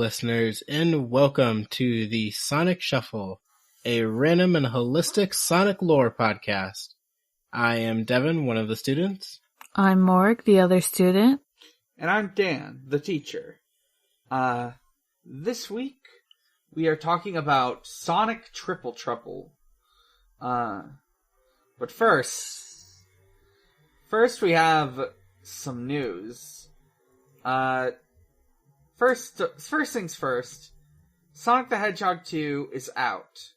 listeners, and welcome to the Sonic Shuffle, a random and holistic Sonic lore podcast. I am Devon, one of the students. I'm Morg, the other student. And I'm Dan, the teacher. This week, we are talking about Sonic Triple Trouble. But first we have some news. First things first, Sonic the Hedgehog 2 is out.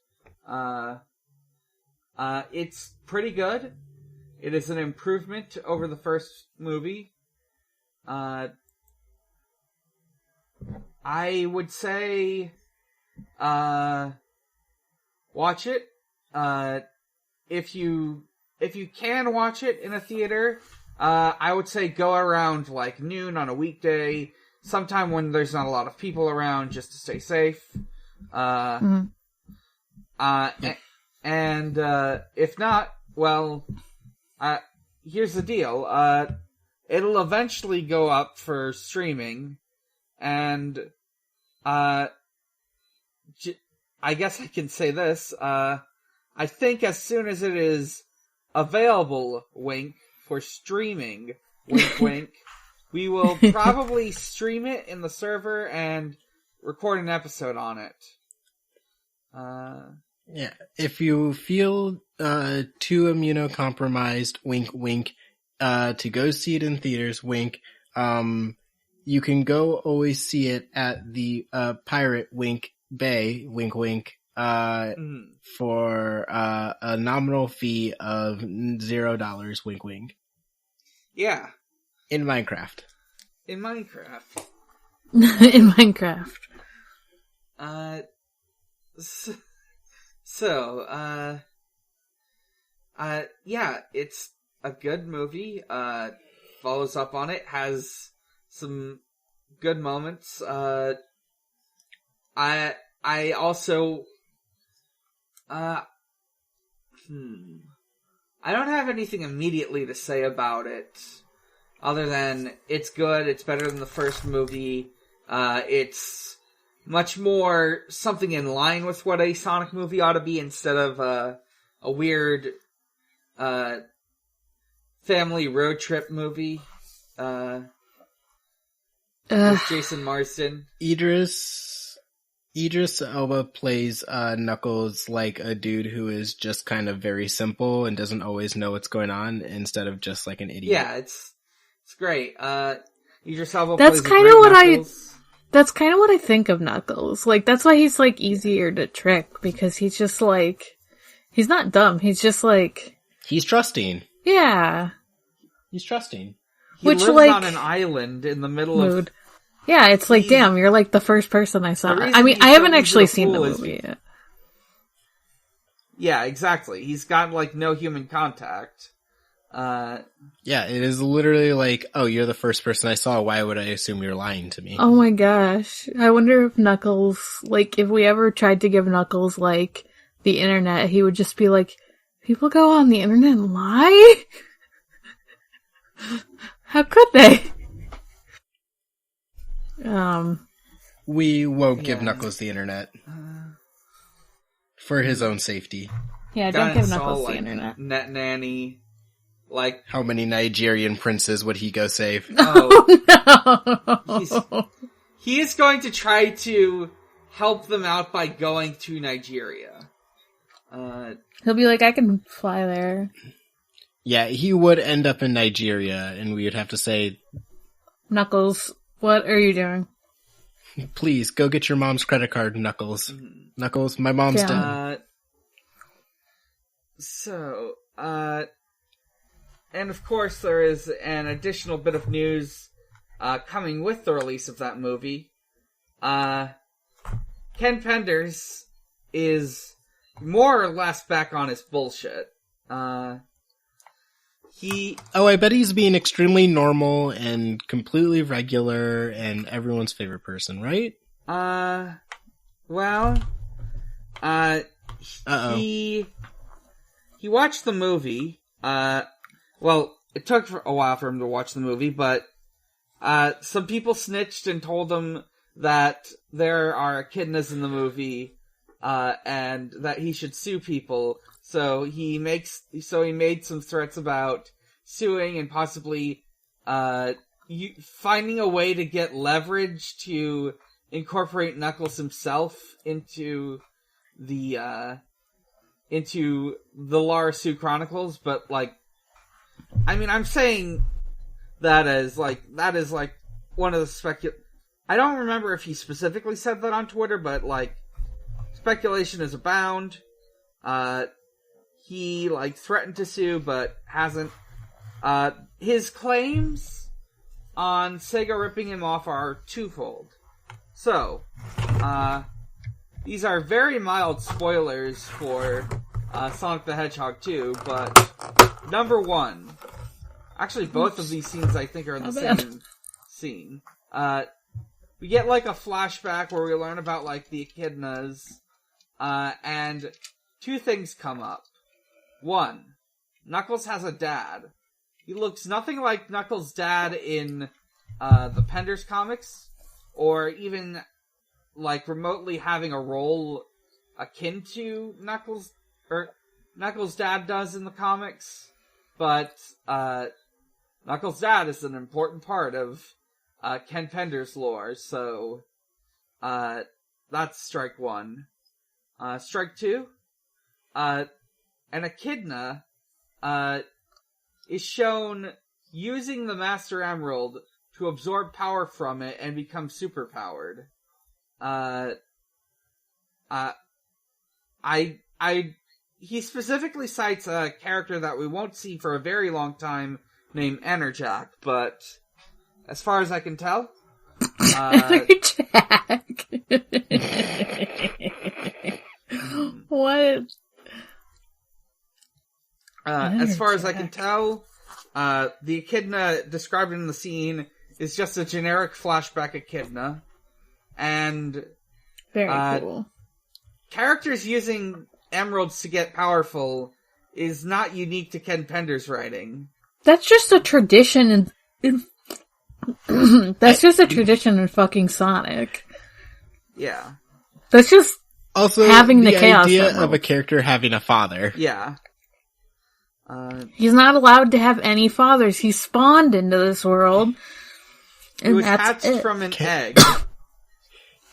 It's pretty good. It is an improvement over the first movie. I would say, watch it. If you can watch it in a theater, I would say go around like noon on a weekday, sometime when there's not a lot of people around, just to stay safe. And if not, well, here's the deal. It'll eventually go up for streaming, and I guess I can say this. I think as soon as it is available, wink, for streaming, wink, wink, we will probably stream it in the server and record an episode on it. Yeah, if you feel too immunocompromised, wink, wink, to go see it in theaters, wink, you can go always see it at the Pirate Wink Bay, wink, wink, for a nominal fee of $0, wink, wink. Yeah. In Minecraft. In Minecraft. In Minecraft. Yeah, it's a good movie. Follows up on it, has some good moments. I also, I don't have anything immediately to say about it, other than it's good, it's better than the first movie, it's much more something in line with what a Sonic movie ought to be, instead of a weird family road trip movie with Jason Marsden. Idris Elba plays Knuckles like a dude who is just kind of very simple and doesn't always know what's going on, instead of just like an idiot. Yeah, it's great. Idris Elba That's plays kind of what That's kind of what I think of Knuckles. Like, that's why he's like easier to trick, because he's just like, he's not dumb. He's just like, he's trusting. Yeah. He's trusting. He lives on an island in the middle of... Yeah, it's like, damn, you're like the first person I saw. I mean, I haven't actually seen the movie yet. Yeah, exactly. He's got, like, no human contact. Yeah, it is literally like, oh, you're the first person I saw, why would I assume you're lying to me? Oh my gosh. I wonder if Knuckles, like, if we ever tried to give Knuckles, like, the internet, he would just be like, people go on the internet and lie? How could they? We won't give Knuckles the internet. For his own safety. Yeah, don't give Knuckles the internet. Net nanny. Like, how many Nigerian princes would he go save? Oh no! He is going to try to help them out by going to Nigeria. He'll be like, I can fly there. Yeah, he would end up in Nigeria, and we would have to say, Knuckles, what are you doing? Please, go get your mom's credit card, Knuckles. Knuckles, my mom's dead. And of course there is an additional bit of news coming with the release of that movie. Ken Penders is more or less back on his bullshit. I bet he's being extremely normal and completely regular and everyone's favorite person, right? He watched the movie. Well, it took a while for him to watch the movie, but some people snitched and told him that there are echidnas in the movie, and that he should sue people. So he made some threats about suing and possibly finding a way to get leverage to incorporate Knuckles himself into the Lara Sue Chronicles. But like, I mean, I'm saying that is like one of the I don't remember if he specifically said that on Twitter, but like, speculation is abound. He like threatened to sue, but hasn't. His claims on Sega ripping him off are twofold. So, these are very mild spoilers for Sonic the Hedgehog 2, but number one, actually both of these scenes I think are in the same scene. We get like a flashback where we learn about like the echidnas, and two things come up. One, Knuckles has a dad. He looks nothing like Knuckles' dad in the Penders comics, or even like remotely having a role akin to Knuckles' dad does in the comics. But Knuckles' dad is an important part of Ken Penders' lore, so that's strike one. Strike two, an echidna is shown using the Master Emerald to absorb power from it and become superpowered. He specifically cites a character that we won't see for a very long time named Enerjack, but as far as I can tell, Enerjack. What? As far as I can tell, the echidna described in the scene is just a generic flashback echidna. And very cool. Characters using emeralds to get powerful is not unique to Ken Penders' writing. That's just a tradition in that's just a tradition in fucking Sonic. Yeah. That's just also having the Chaos idea Emerald. of a character having a father. Yeah. He's not allowed to have any fathers. He's spawned into this world. He was hatched from an egg.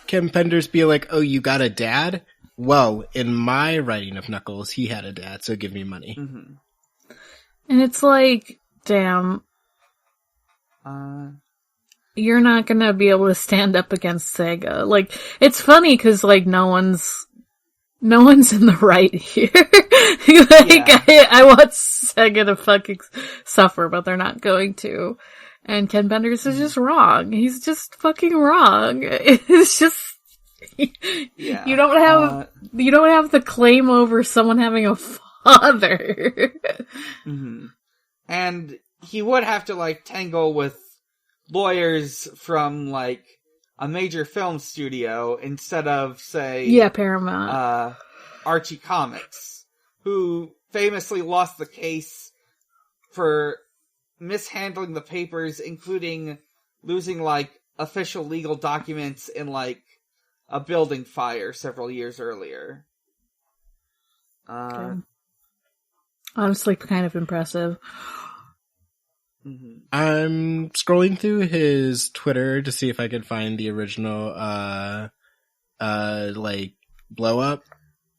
Can Penders be like, oh, you got a dad? Well, in my writing of Knuckles, he had a dad, so give me money. Mm-hmm. And it's like, damn. You're not gonna be able to stand up against Sega. Like, it's funny because, like, no one's in the right here. I want Sega to fucking suffer, but they're not going to. And Ken Penders is just wrong. He's just fucking wrong. It's just, you don't have the claim over someone having a father. Mm-hmm. And he would have to, like, tangle with lawyers from, like, a major film studio instead of, say... Paramount. Archie Comics, who famously lost the case for mishandling the papers, including losing, like, official legal documents in, like, a building fire several years earlier. Honestly, kind of impressive. Mm-hmm. I'm scrolling through his Twitter to see if I could find the original, like, blow up.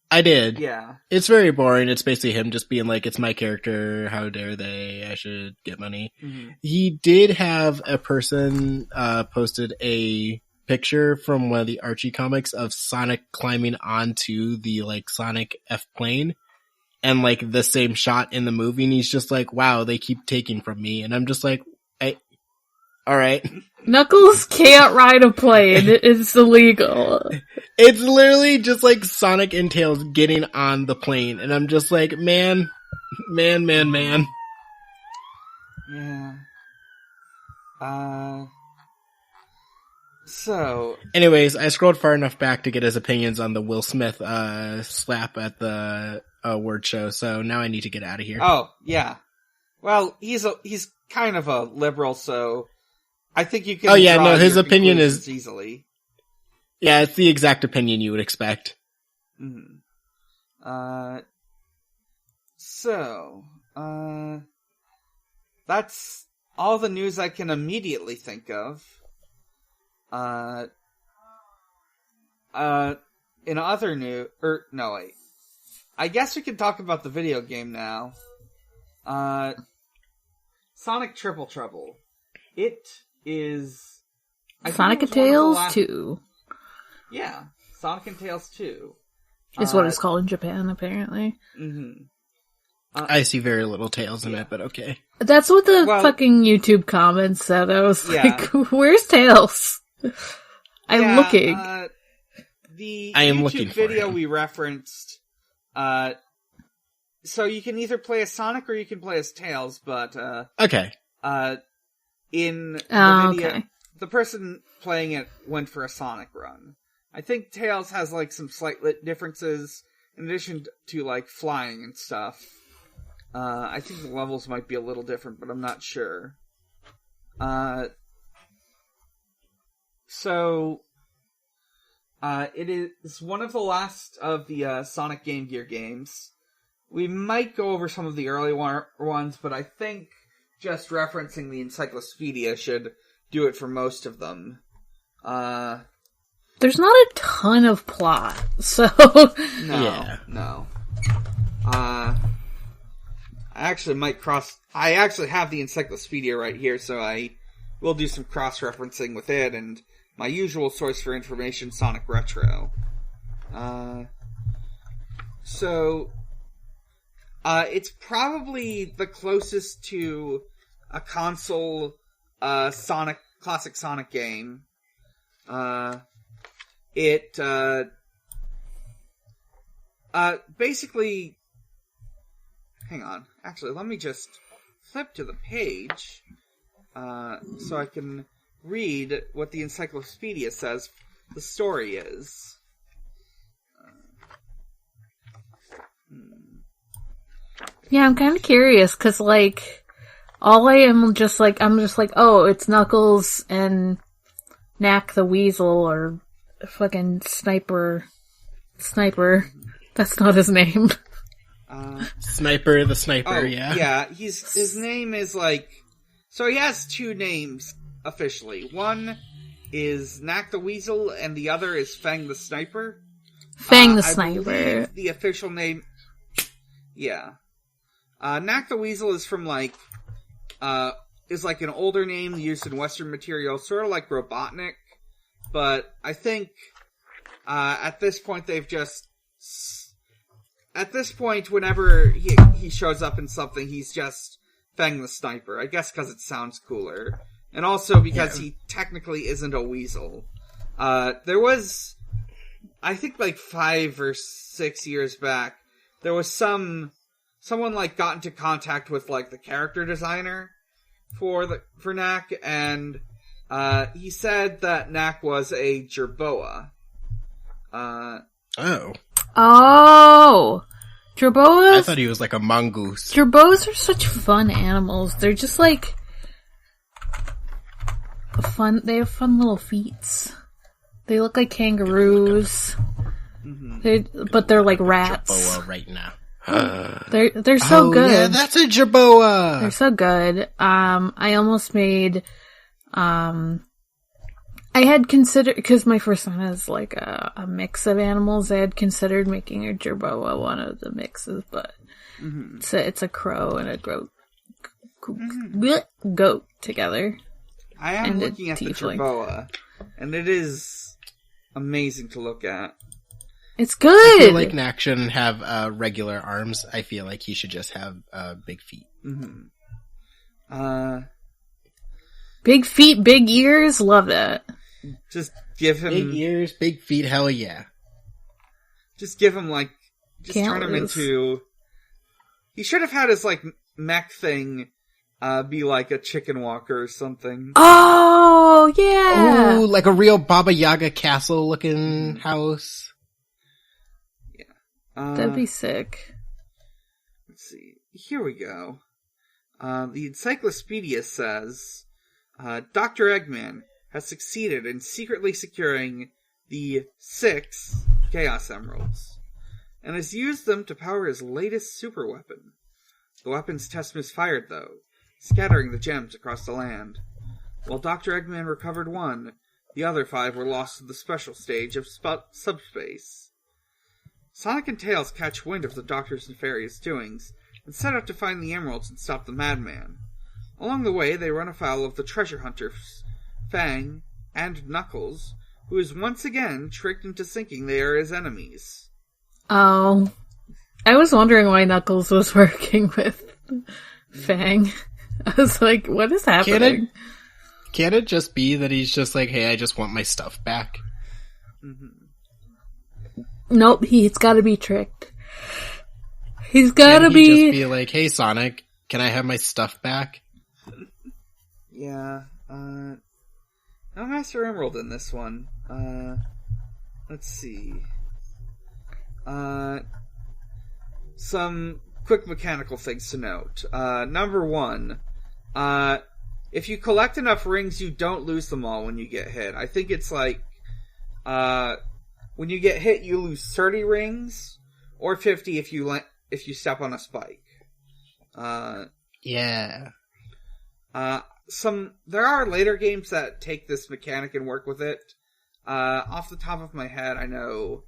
I did. Yeah. It's very boring. It's basically him just being like, it's my character, how dare they, I should get money. Mm-hmm. He did have a person, posted a picture from one of the Archie comics of Sonic climbing onto the, like, Sonic F-plane. And, like, the same shot in the movie, and he's just like, wow, they keep taking from me. And I'm just like, alright. Knuckles can't ride a plane. It's illegal. It's literally just like Sonic and Tails getting on the plane, and I'm just like, man. Yeah. So. Anyways, I scrolled far enough back to get his opinions on the Will Smith, slap at the, award show, so now I need to get out of here. Oh, yeah. Well, he's kind of a liberal, so I think you can. Oh yeah, no, his opinion is easily. Yeah, it's the exact opinion you would expect. So, that's all the news I can immediately think of. In other news, no wait. I guess we can talk about the video game now. Sonic Triple Trouble. It is... Sonic and Tails 2. Yeah, Sonic and Tails 2. Is what it's called in Japan, apparently. I see very little Tails in it, but okay. That's what the fucking YouTube comments said. I was like, where's Tails? I'm looking. I am YouTube looking for video him. we referenced, so you can either play as Sonic or you can play as Tails, but, Okay. in the video, okay. the person playing it went for a Sonic run. I think Tails has, like, some slight differences, in addition to, like, flying and stuff. I think the levels might be a little different, but I'm not sure. It is one of the last of the Sonic Game Gear games. We might go over some of the early ones, but I think just referencing the encyclopedia should do it for most of them. There's not a ton of plot, so... No. I actually have the encyclopedia right here, so I will do some cross-referencing with it, and my usual source for information, Sonic Retro. It's probably the closest to a console, classic Sonic game. Basically, hang on. Actually, let me just flip to the page, so I can read what the encyclopedia says the story is. Yeah, I'm kind of curious, because, like, I'm just like, oh, it's Knuckles and Knack the Weasel, or fucking Sniper. That's not his name. Sniper the Sniper, yeah. Yeah, his name is, like... So he has two names, officially. One is Knack the Weasel, and the other is Fang the Sniper. Fang the I Sniper. believe the official name... Yeah. Knack the Weasel is from, like... is like an older name used in Western material, sort of like Robotnik. But I think, at this point they've just... At this point, whenever he shows up in something, he's just Fang the Sniper. I guess because it sounds cooler. And also because he technically isn't a weasel. There was, I think like 5 or 6 years back, there was someone like got into contact with like the character designer for Knack, and he said that Knack was a jerboa. Oh! Jerboas? I thought he was like a mongoose. Jerboas are such fun animals. They're just like... They have fun little feet. They look like kangaroos. But they're like rats. Jerboa right now. They're so good. Yeah, that's a jerboa! They're so good. I almost made... I had considered, because my first one is like a mix of animals, I had considered making a jerboa one of the mixes, but it's a crow and a goat together. I am looking at the jerboa, and it is amazing to look at. It's good! I feel like Knack shouldn't have regular arms. I feel like he should just have big feet. Big feet, big ears, love that. Just give him... Big ears, big feet, hell yeah. Just give him, like... Just turn him into... He should have had his, like, mech thing be like a chicken walker or something. Oh, yeah! Oh, like a real Baba Yaga castle looking house. Yeah. That'd be sick. Let's see. Here we go. The encyclopedia says... Dr. Eggman has succeeded in secretly securing the 6 Chaos Emeralds, and has used them to power his latest super weapon. The weapon's test misfired, though, scattering the gems across the land. While Dr. Eggman recovered 1, the other 5 were lost to the special stage of subspace. Sonic and Tails catch wind of the Doctor's nefarious doings, and set out to find the emeralds and stop the madman. Along the way, they run afoul of the treasure hunters, Fang and Knuckles, who is once again tricked into thinking they are his enemies. Oh. I was wondering why Knuckles was working with Fang. I was like, what is happening? Can't it just be that he's just like, hey, I just want my stuff back? Mm-hmm. Nope, he's gotta be tricked. He's gotta just be like, hey, Sonic, can I have my stuff back? Yeah, no Master Emerald in this one. Let's see. Some quick mechanical things to note. Number 1, if you collect enough rings, you don't lose them all when you get hit. I think it's like, when you get hit, you lose 30 rings, or 50 if you step on a spike. Yeah. There are later games that take this mechanic and work with it. Off the top of my head, I know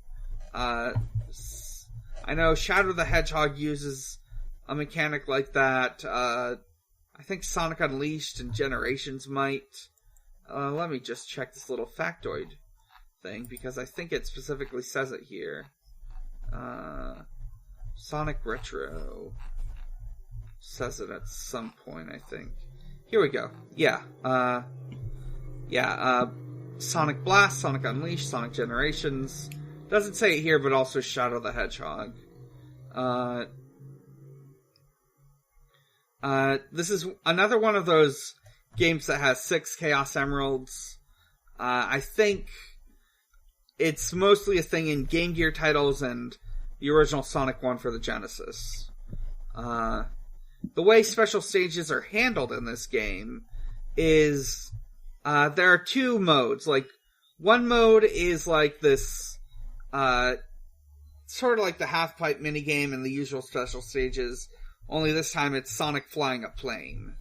Shadow the Hedgehog uses a mechanic like that. I think Sonic Unleashed and Generations might. Let me just check this little factoid thing, because I think it specifically says it here. Sonic Retro says it at some point, I think. Here we go. Yeah. Sonic Blast, Sonic Unleashed, Sonic Generations. Doesn't say it here, but also Shadow the Hedgehog. This is another one of those games that has 6 Chaos Emeralds. I think it's mostly a thing in Game Gear titles and the original Sonic 1 for the Genesis. The way special stages are handled in this game is there are 2 modes. Like, one mode is like this sort of like the half-pipe minigame in the usual special stages, only this time it's Sonic flying a plane.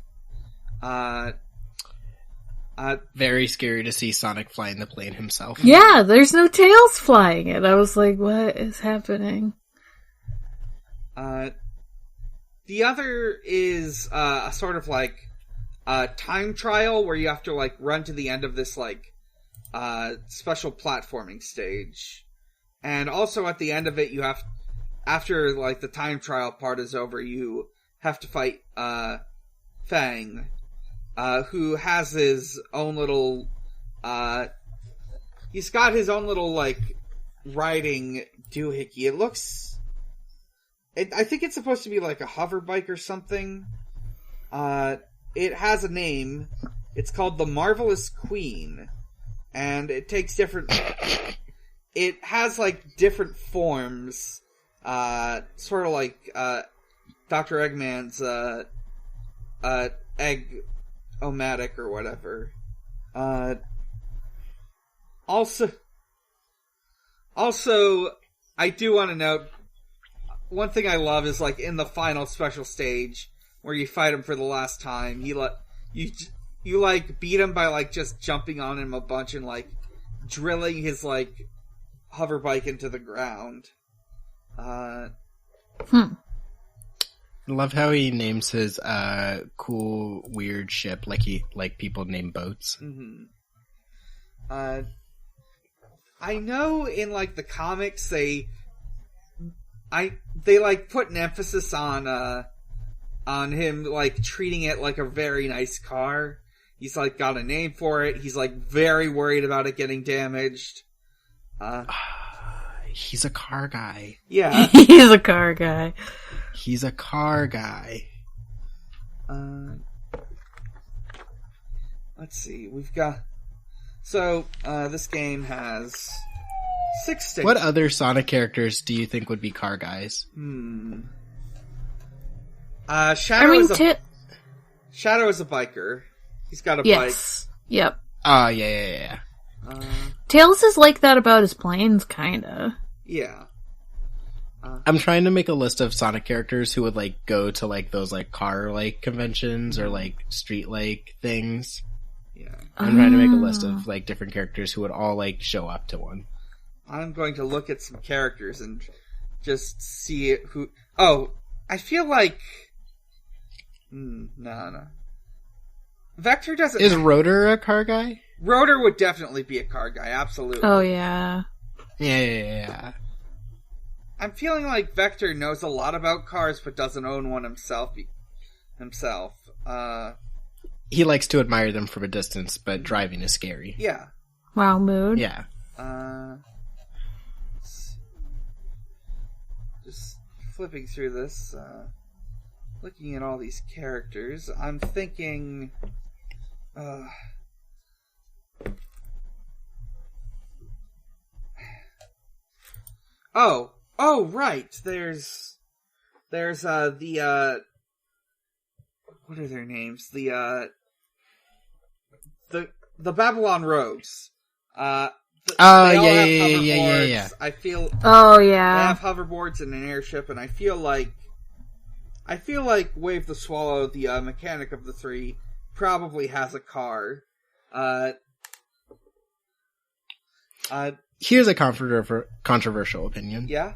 Very scary to see Sonic flying the plane himself. Yeah, there's no Tails flying it. I was like, what is happening? The other is a sort of like time trial where you have to like run to the end of this like special platforming stage. And also at the end of it, you have, after like the time trial part is over, you have to fight Fang, who has his own little he's got his own little like riding doohickey. I think it's supposed to be like a hover bike or something. It has a name. It's called the Marvelous Queen, and it takes different. It has like different forms, sort of like Dr. Eggman's Egg-O-Matic or whatever. Also, I do want to note, one thing I love is like in the final special stage where you fight him for the last time, you like beat him by like just jumping on him a bunch and like drilling his like hover bike into the ground. Love how he names his cool weird ship like people name boats. Mm-hmm. I know in like the comics they like put an emphasis on him like treating it like a very nice car. He's like got a name for it. He's like very worried about it getting damaged. He's a car guy. Yeah. He's a car guy. He's a car guy. Let's see. We've got... So, this game has 6 stages. What other Sonic characters do you think would be car guys? Shadow is a biker. He's got a bike. Yep. Oh, yeah. Tails is like that about his planes, kinda. Yeah. I'm trying to make a list of Sonic characters who would, like, go to, like, those, like, car, like, conventions or, like, street, like, things. Yeah. I'm trying to make a list of, like, different characters who would all, like, show up to one. I'm going to look at some characters and just see who... Oh, I feel like... No. Vector doesn't... Is Rotor a car guy? Rotor would definitely be a car guy, absolutely. Oh, yeah. Yeah. I'm feeling like Vector knows a lot about cars, but doesn't own one himself. He likes to admire them from a distance, but driving is scary. Yeah. Wow, mood. Yeah. Just flipping through this, looking at all these characters, I'm thinking... Oh, right. There's the what are their names? The Babylon Rogues. Yeah. I feel. Oh, yeah. They have hoverboards and an airship, and I feel like Wave the Swallow, the mechanic of the three, probably has a car. Here's a controversial opinion. Yeah?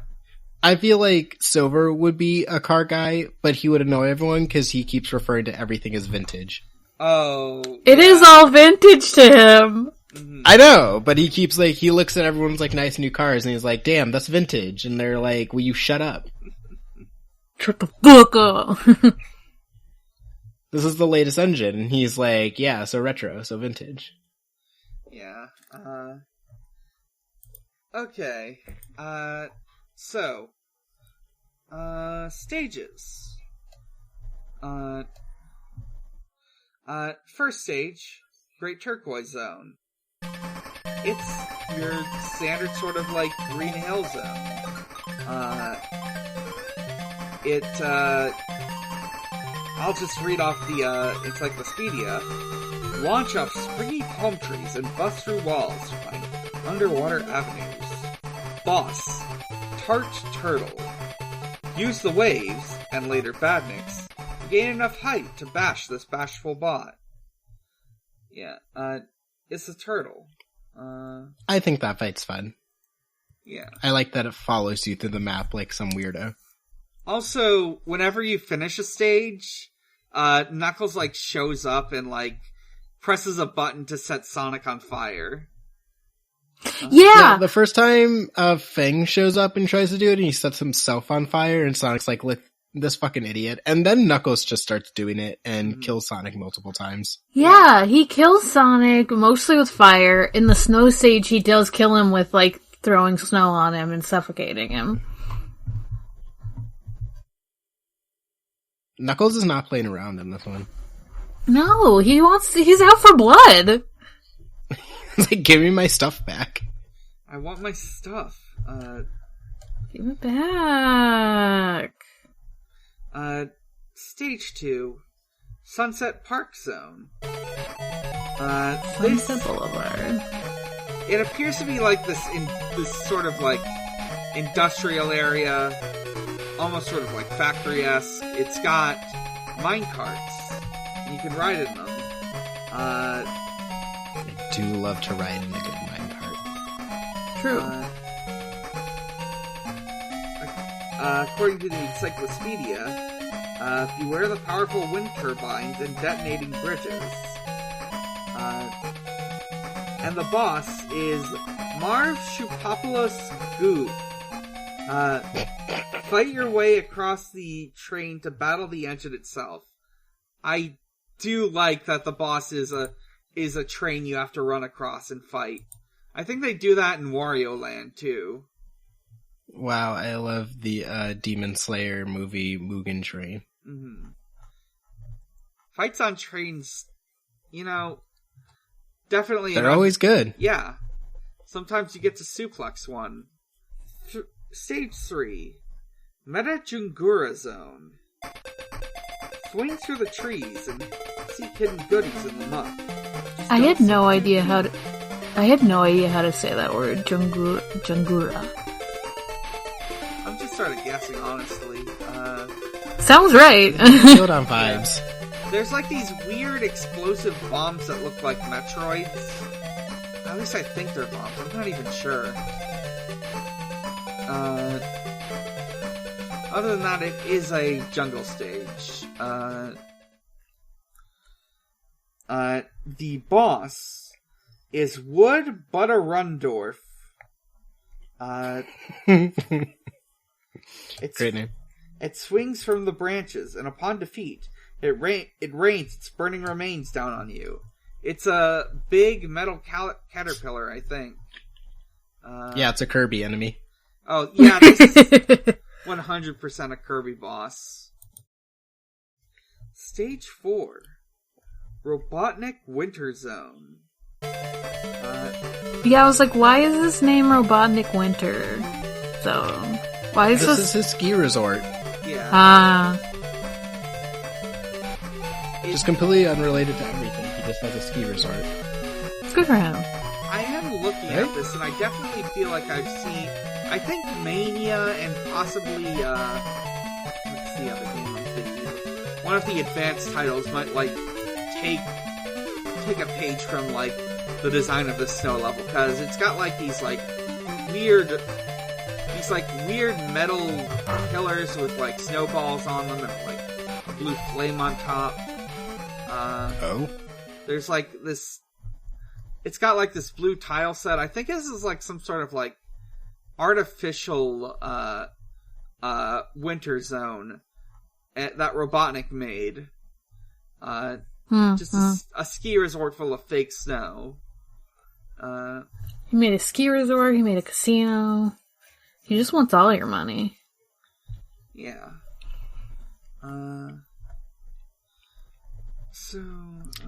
I feel like Silver would be a car guy, but he would annoy everyone because he keeps referring to everything as vintage. Oh. It is all vintage to him. Mm-hmm. I know, but he keeps, like, he looks at everyone's, like, nice new cars, and he's like, damn, that's vintage. And they're like, will you shut up? Shut the fuck up. This is the latest engine. And he's like, yeah, so retro, so vintage. Yeah. Okay. So. Stages. First stage, Great Turquoise Zone. It's your standard sort of, like, Green Hill Zone. I'll just read off the, encyclopedia. Launch off springy palm trees and bust through walls to find underwater avenues. Boss, Tart Turtle. Use the waves, and later Badniks, to gain enough height to bash this bashful bot. Yeah, it's a turtle. I think that fight's fun. Yeah. I like that it follows you through the map like some weirdo. Also, whenever you finish a stage, Knuckles, like, shows up and, like, presses a button to set Sonic on fire. Yeah! The first time Fang shows up and tries to do it, and he sets himself on fire, and Sonic's like, look, this fucking idiot. And then Knuckles just starts doing it and kills Sonic multiple times. Yeah, he kills Sonic mostly with fire. In the snow stage, he does kill him with, like, throwing snow on him and suffocating him. Knuckles is not playing around in this one. No, he's out for blood. It's like, give me my stuff back. I want my stuff. Give it back. Stage 2, Sunset Park Zone. Sunset Boulevard. It appears to be like this sort of, like, industrial area, almost sort of like factory-esque. It's got mine carts, and you can ride in them. I do love to ride in a good minecart. True. According to the encyclopedia, beware the powerful wind turbines and detonating bridges. And the boss is Marv Shupopoulos Goob. Fight your way across the train to battle the engine itself. I do like that the boss is a train you have to run across and fight. I think they do that in Wario Land too. Wow, I love the Demon Slayer movie Mugen Train. Mm-hmm. Fights on trains, definitely. They're always good. Yeah. Sometimes you get to suplex one. Stage 3. Meta Jungura Zone. Swing through the trees and seek hidden goodies in the muck. I had no idea how to... I had no idea how to say that word. Jungura. I'm just sort of guessing, honestly. Sounds right. Build on vibes. There's like these weird explosive bombs that look like Metroids. At least I think they're bombs. I'm not even sure. Other than that, it is a jungle stage. The boss is Wood Butterrundorf. Great name. It swings from the branches, and upon defeat, it rains its burning remains down on you. It's a big metal caterpillar, I think. Yeah, it's a Kirby enemy. Oh, yeah, this is 100% a Kirby boss. Stage 4. Robotnik Winter Zone. Yeah, I was like, why is this name Robotnik Winter Zone? Why is This is his ski resort. Yeah. Just completely unrelated to everything. He just has a ski resort. Good for him. I am looking at this, and I definitely feel like I've seen... I think Mania and possibly, what's the other game I'm thinking of? One of the advanced titles might, like, take a page from, like, the design of the snow level, because it's got, like, these weird metal pillars with, like, snowballs on them and, like, a blue flame on top. There's, like, this... It's got, like, this blue tile set. I think this is, like, some sort of, like, artificial, winter zone that Robotnik made. Just a ski resort full of fake snow. He made a ski resort, he made a casino. He just wants all your money. Yeah.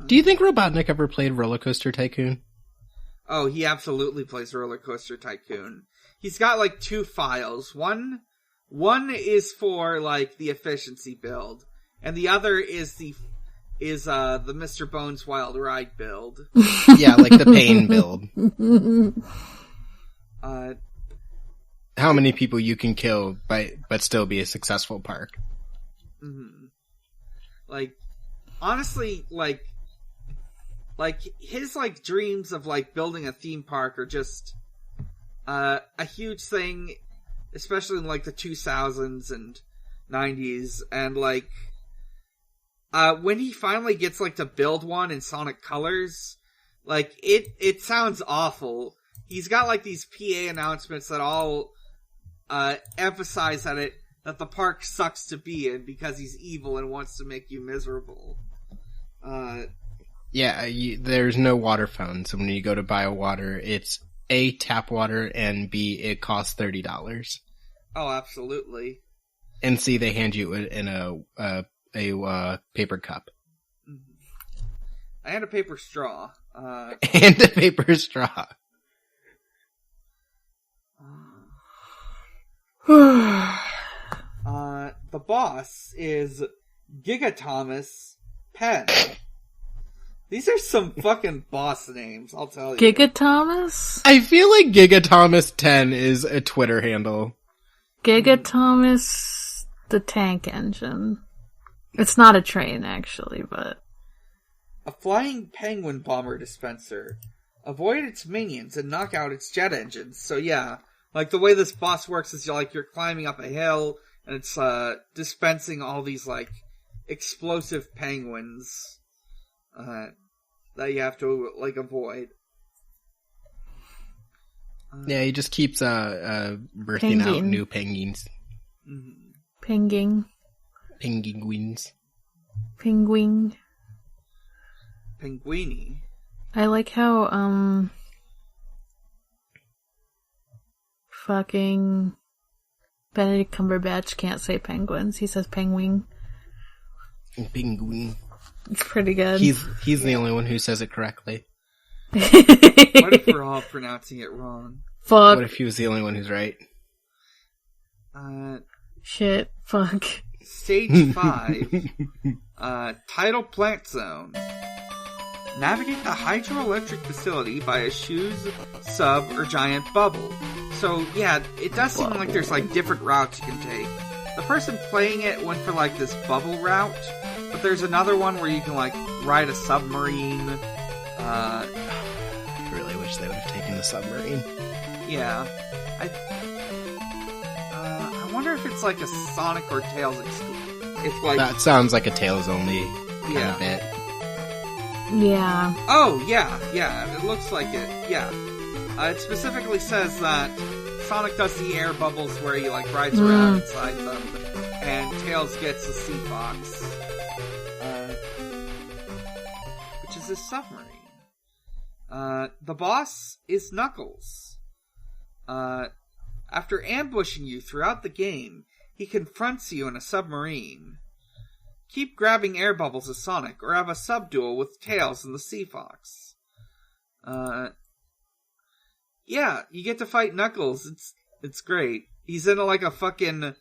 Do you think Robotnik ever played Roller Coaster Tycoon? Oh, he absolutely plays Roller Coaster Tycoon. He's got, like, 2 files. One is for, like, the efficiency build, and the other is the Mr. Bones Wild Ride build. Yeah, like the pain build. How many people you can kill but still be a successful park. Mm-hmm. Like, honestly, like his, like, dreams of, like, building a theme park are just a huge thing, especially in, like, the 2000s and 90s, and, like, when he finally gets, like, to build one in Sonic Colors, like, it sounds awful. He's got, like, these PA announcements that all emphasize that the park sucks to be in because he's evil and wants to make you miserable. Yeah, there's no water fountain, so when you go to buy water, it's A, tap water, and B, it costs $30. Oh, absolutely. And C, they hand you it in a paper cup. And a paper straw. And a paper straw. The boss is Giga Thomas Penn. These are some fucking boss names, I'll tell you. Giga Thomas? I feel like Giga Thomas 10 is a Twitter handle. Giga Thomas the Tank Engine. It's not a train, actually, but... A flying penguin bomber dispenser. Avoid its minions and knock out its jet engines. So yeah, like the way this boss works is you're climbing up a hill, and it's dispensing all these, like, explosive penguins that you have to, like, avoid. Yeah, he just keeps birthing out new penguins. Mm-hmm. Penguin. Penguins. Penguin. Penguini. I like how, fucking Benedict Cumberbatch can't say penguins. He says penguin. Penguin. It's pretty good. He's the only one who says it correctly. What if we're all pronouncing it wrong? Fuck. What if he was the only one who's right? Shit. Fuck. Stage 5. Tidal Plant Zone. Navigate the hydroelectric facility by a shoes, sub, or giant bubble. So, yeah, it does seem like there's, like, different routes you can take. The person playing it went for, like, this bubble route, but there's another one where you can, like, ride a submarine. I really wish they would have taken the submarine. Yeah. I wonder if it's, like, a Sonic or Tails exclusive. It's, like... That sounds like a Tails only kind of bit. Yeah. Oh, yeah, it looks like it, yeah. It specifically says that Sonic does the air bubbles where he, like, rides around inside them, and Tails gets the Sea Fox, which is his submarine. The boss is Knuckles. After ambushing you throughout the game, he confronts you in a submarine. Keep grabbing air bubbles as Sonic, or have a sub-duel with Tails and the Sea Fox. Yeah, you get to fight Knuckles. It's great. He's in a fucking,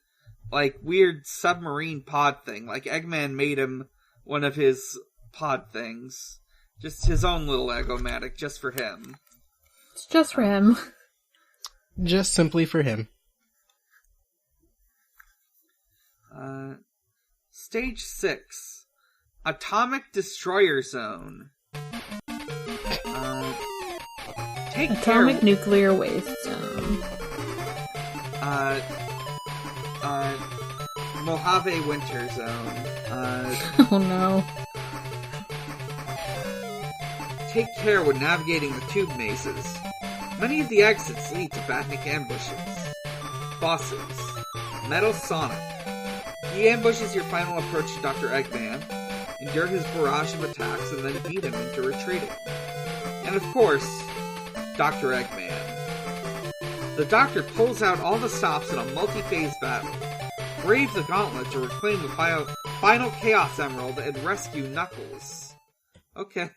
like, weird submarine pod thing. Like, Eggman made him one of his pod things. Just his own little Eggomatic, just for him. It's just for him. Just simply for him. Stage 6. Atomic Destroyer Zone. Take Atomic care. Nuclear Waste Zone. Mojave Winter Zone. Oh no. Take care when navigating the tube mazes. Many of the exits lead to Batnik ambushes. Bosses. Metal Sonic. He ambushes your final approach to Dr. Eggman, endure his barrage of attacks, and then beat him into retreating. And of course, Dr. Eggman. The Doctor pulls out all the stops in a multi-phase battle. Brave the gauntlet to reclaim the final Chaos Emerald and rescue Knuckles. Okay.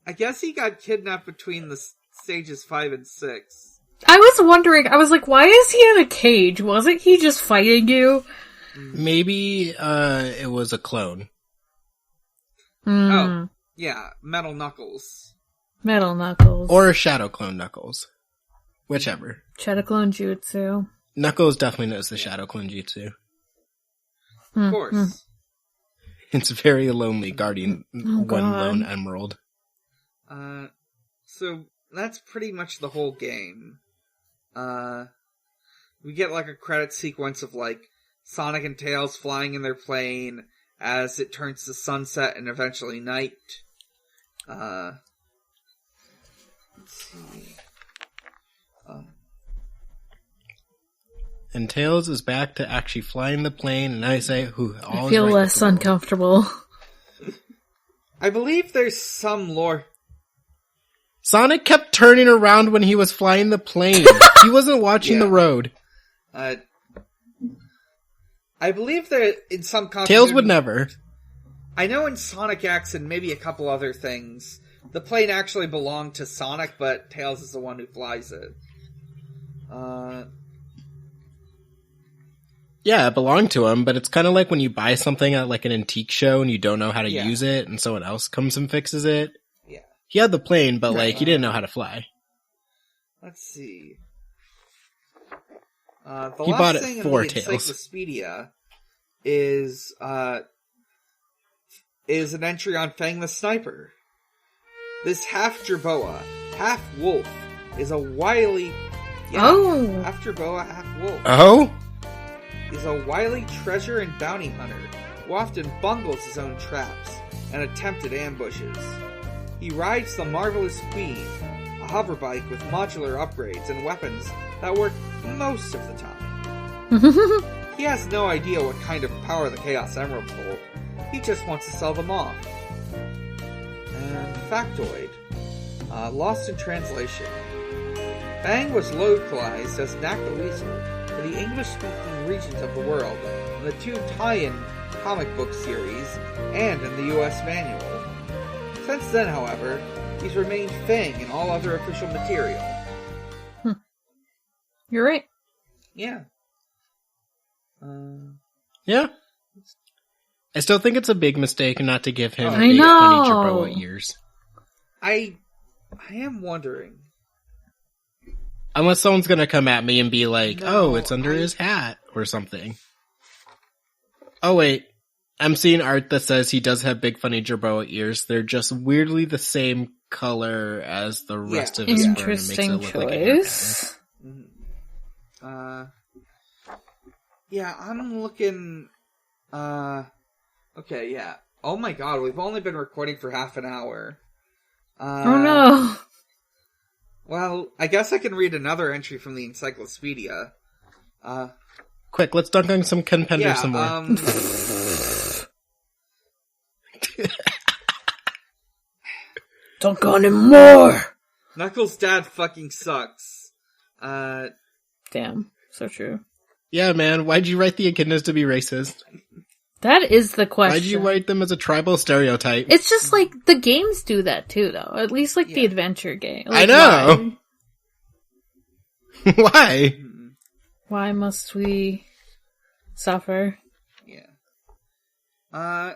I guess he got kidnapped between the stages 5 and 6. I was wondering, I was like, why is he in a cage? Wasn't he just fighting you? Maybe it was a clone. Oh, yeah, Metal Knuckles. Metal Knuckles. Or a Shadow Clone Knuckles. Whichever. Shadow Clone Jutsu. Knuckles definitely knows the Shadow Clone Jutsu. Of course. It's very lonely guarding one lone emerald. So that's pretty much the whole game. We get like a credit sequence of like Sonic and Tails flying in their plane as it turns to sunset and eventually night. Let's see. And Tails is back to actually flying the plane, and I say, I feel less uncomfortable. I believe there's some lore. Sonic kept turning around when he was flying the plane. He wasn't watching the road. I believe that in some Tails would never. I know in Sonic X and maybe a couple other things, the plane actually belonged to Sonic, but Tails is the one who flies it. Yeah, it belonged to him, but it's kind of like when you buy something at like an antique show and you don't know how to use it, and someone else comes and fixes it. Yeah. He had the plane, but like he didn't know how to fly. Let's see. He last bought it thing for in the Tails. Encyclopedia is an entry on Fang the Sniper. This half jerboa, half wolf, is a wily... Yeah, half jerboa, half wolf. Oh? Is a wily treasure and bounty hunter who often bungles his own traps and attempted ambushes. He rides the Marvelous Queen, a hoverbike with modular upgrades and weapons that work most of the time. He has no idea what kind of power the Chaos Emeralds hold. He just wants to sell them off. And factoid. Lost in translation. Fang was localized as Knack the Weasel for the English-speaking regions of the world in the 2 tie-in comic book series and in the US manual. Since then, however, he's remained Fang in all other official material. You're right. Yeah. Yeah. I still think it's a big mistake not to give him I big, funny know. Jerboa ears. I am wondering. Unless someone's gonna come at me and be like, No, oh, it's under his hat or something. Oh wait, I'm seeing art that says he does have big funny Jerboa ears. They're just weirdly the same color as the rest of his fur. And it makes it Interesting look like a hair choice. Yeah, I'm looking, okay, yeah. Oh my god, we've only been recording for half an hour. Oh no. Well, I guess I can read another entry from the encyclopedia. Quick, let's dunk on some Ken Pender some more. Dunk on him more! Knuckles' dad fucking sucks. Damn, so true. Yeah, man, why'd you write the echidnas to be racist? That is the question. Why'd you write them as a tribal stereotype? It's just like, the games do that too, though. At least like the adventure game. Like, I know! Why? Why must we suffer? Yeah.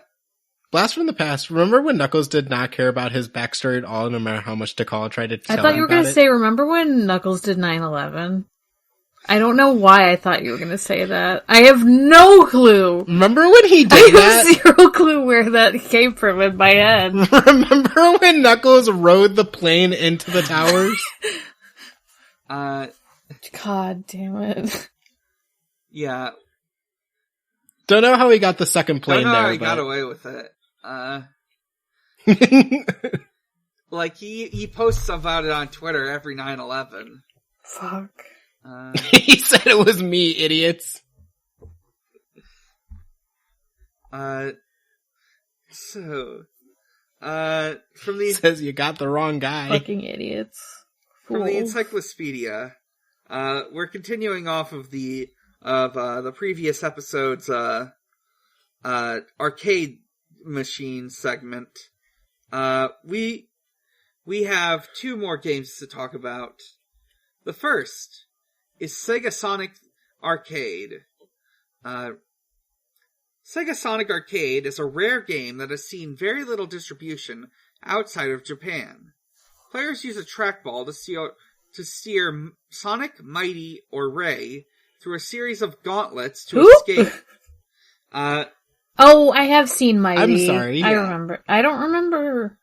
Blast from the past. Remember when Knuckles did not care about his backstory at all, no matter how much Tikal tried to tell him I thought you were about gonna it? say, remember when Knuckles did 9/11? I don't know why I thought you were gonna say that. I have no clue! Remember when he I did have that? zero clue where that came from in my head. Remember when Knuckles rode the plane into the towers? God damn it. Yeah. Don't know how he got the second plane Don't know there, how he but... got away with it. Like, he posts about it on Twitter every 9/11. Fuck. He said it was me, idiots. From the... Says you got the wrong guy. Fucking idiots. From the Fools. encyclopedia, we're continuing off of the previous episode's arcade machine segment. We have two more games to talk about. The first is Sega Sonic Arcade. Sega Sonic Arcade is a rare game that has seen very little distribution outside of Japan. Players use a trackball to steer Sonic, Mighty, or Ray through a series of gauntlets to escape. Oh, I have seen Mighty. I'm sorry. I remember. I don't remember.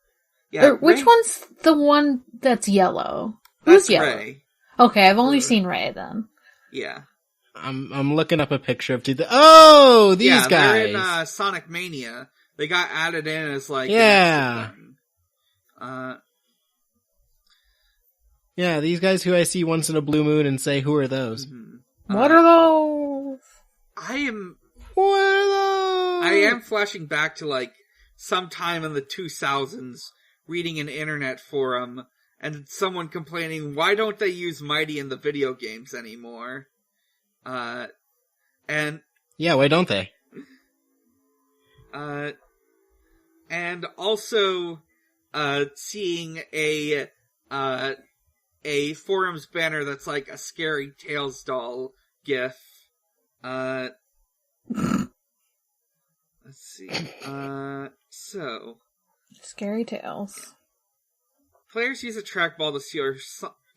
Yeah, Which Ray, one's the one that's yellow? Who's that's yellow? Ray. Okay, I've only seen Ray then. Yeah. I'm looking up a picture of these Yeah, guys. they're in Sonic Mania. They got added in as like Yeah. an Yeah, these guys who I see once in a blue moon and say, who are those? What are those? I am What are those? I am flashing back to like sometime in the 2000s reading an internet forum and someone complaining, why don't they use Mighty in the video games anymore? And Yeah, why don't they? and also seeing a forums banner that's like a Scary Tales doll gif. Let's see. So Scary Tales. players use a trackball to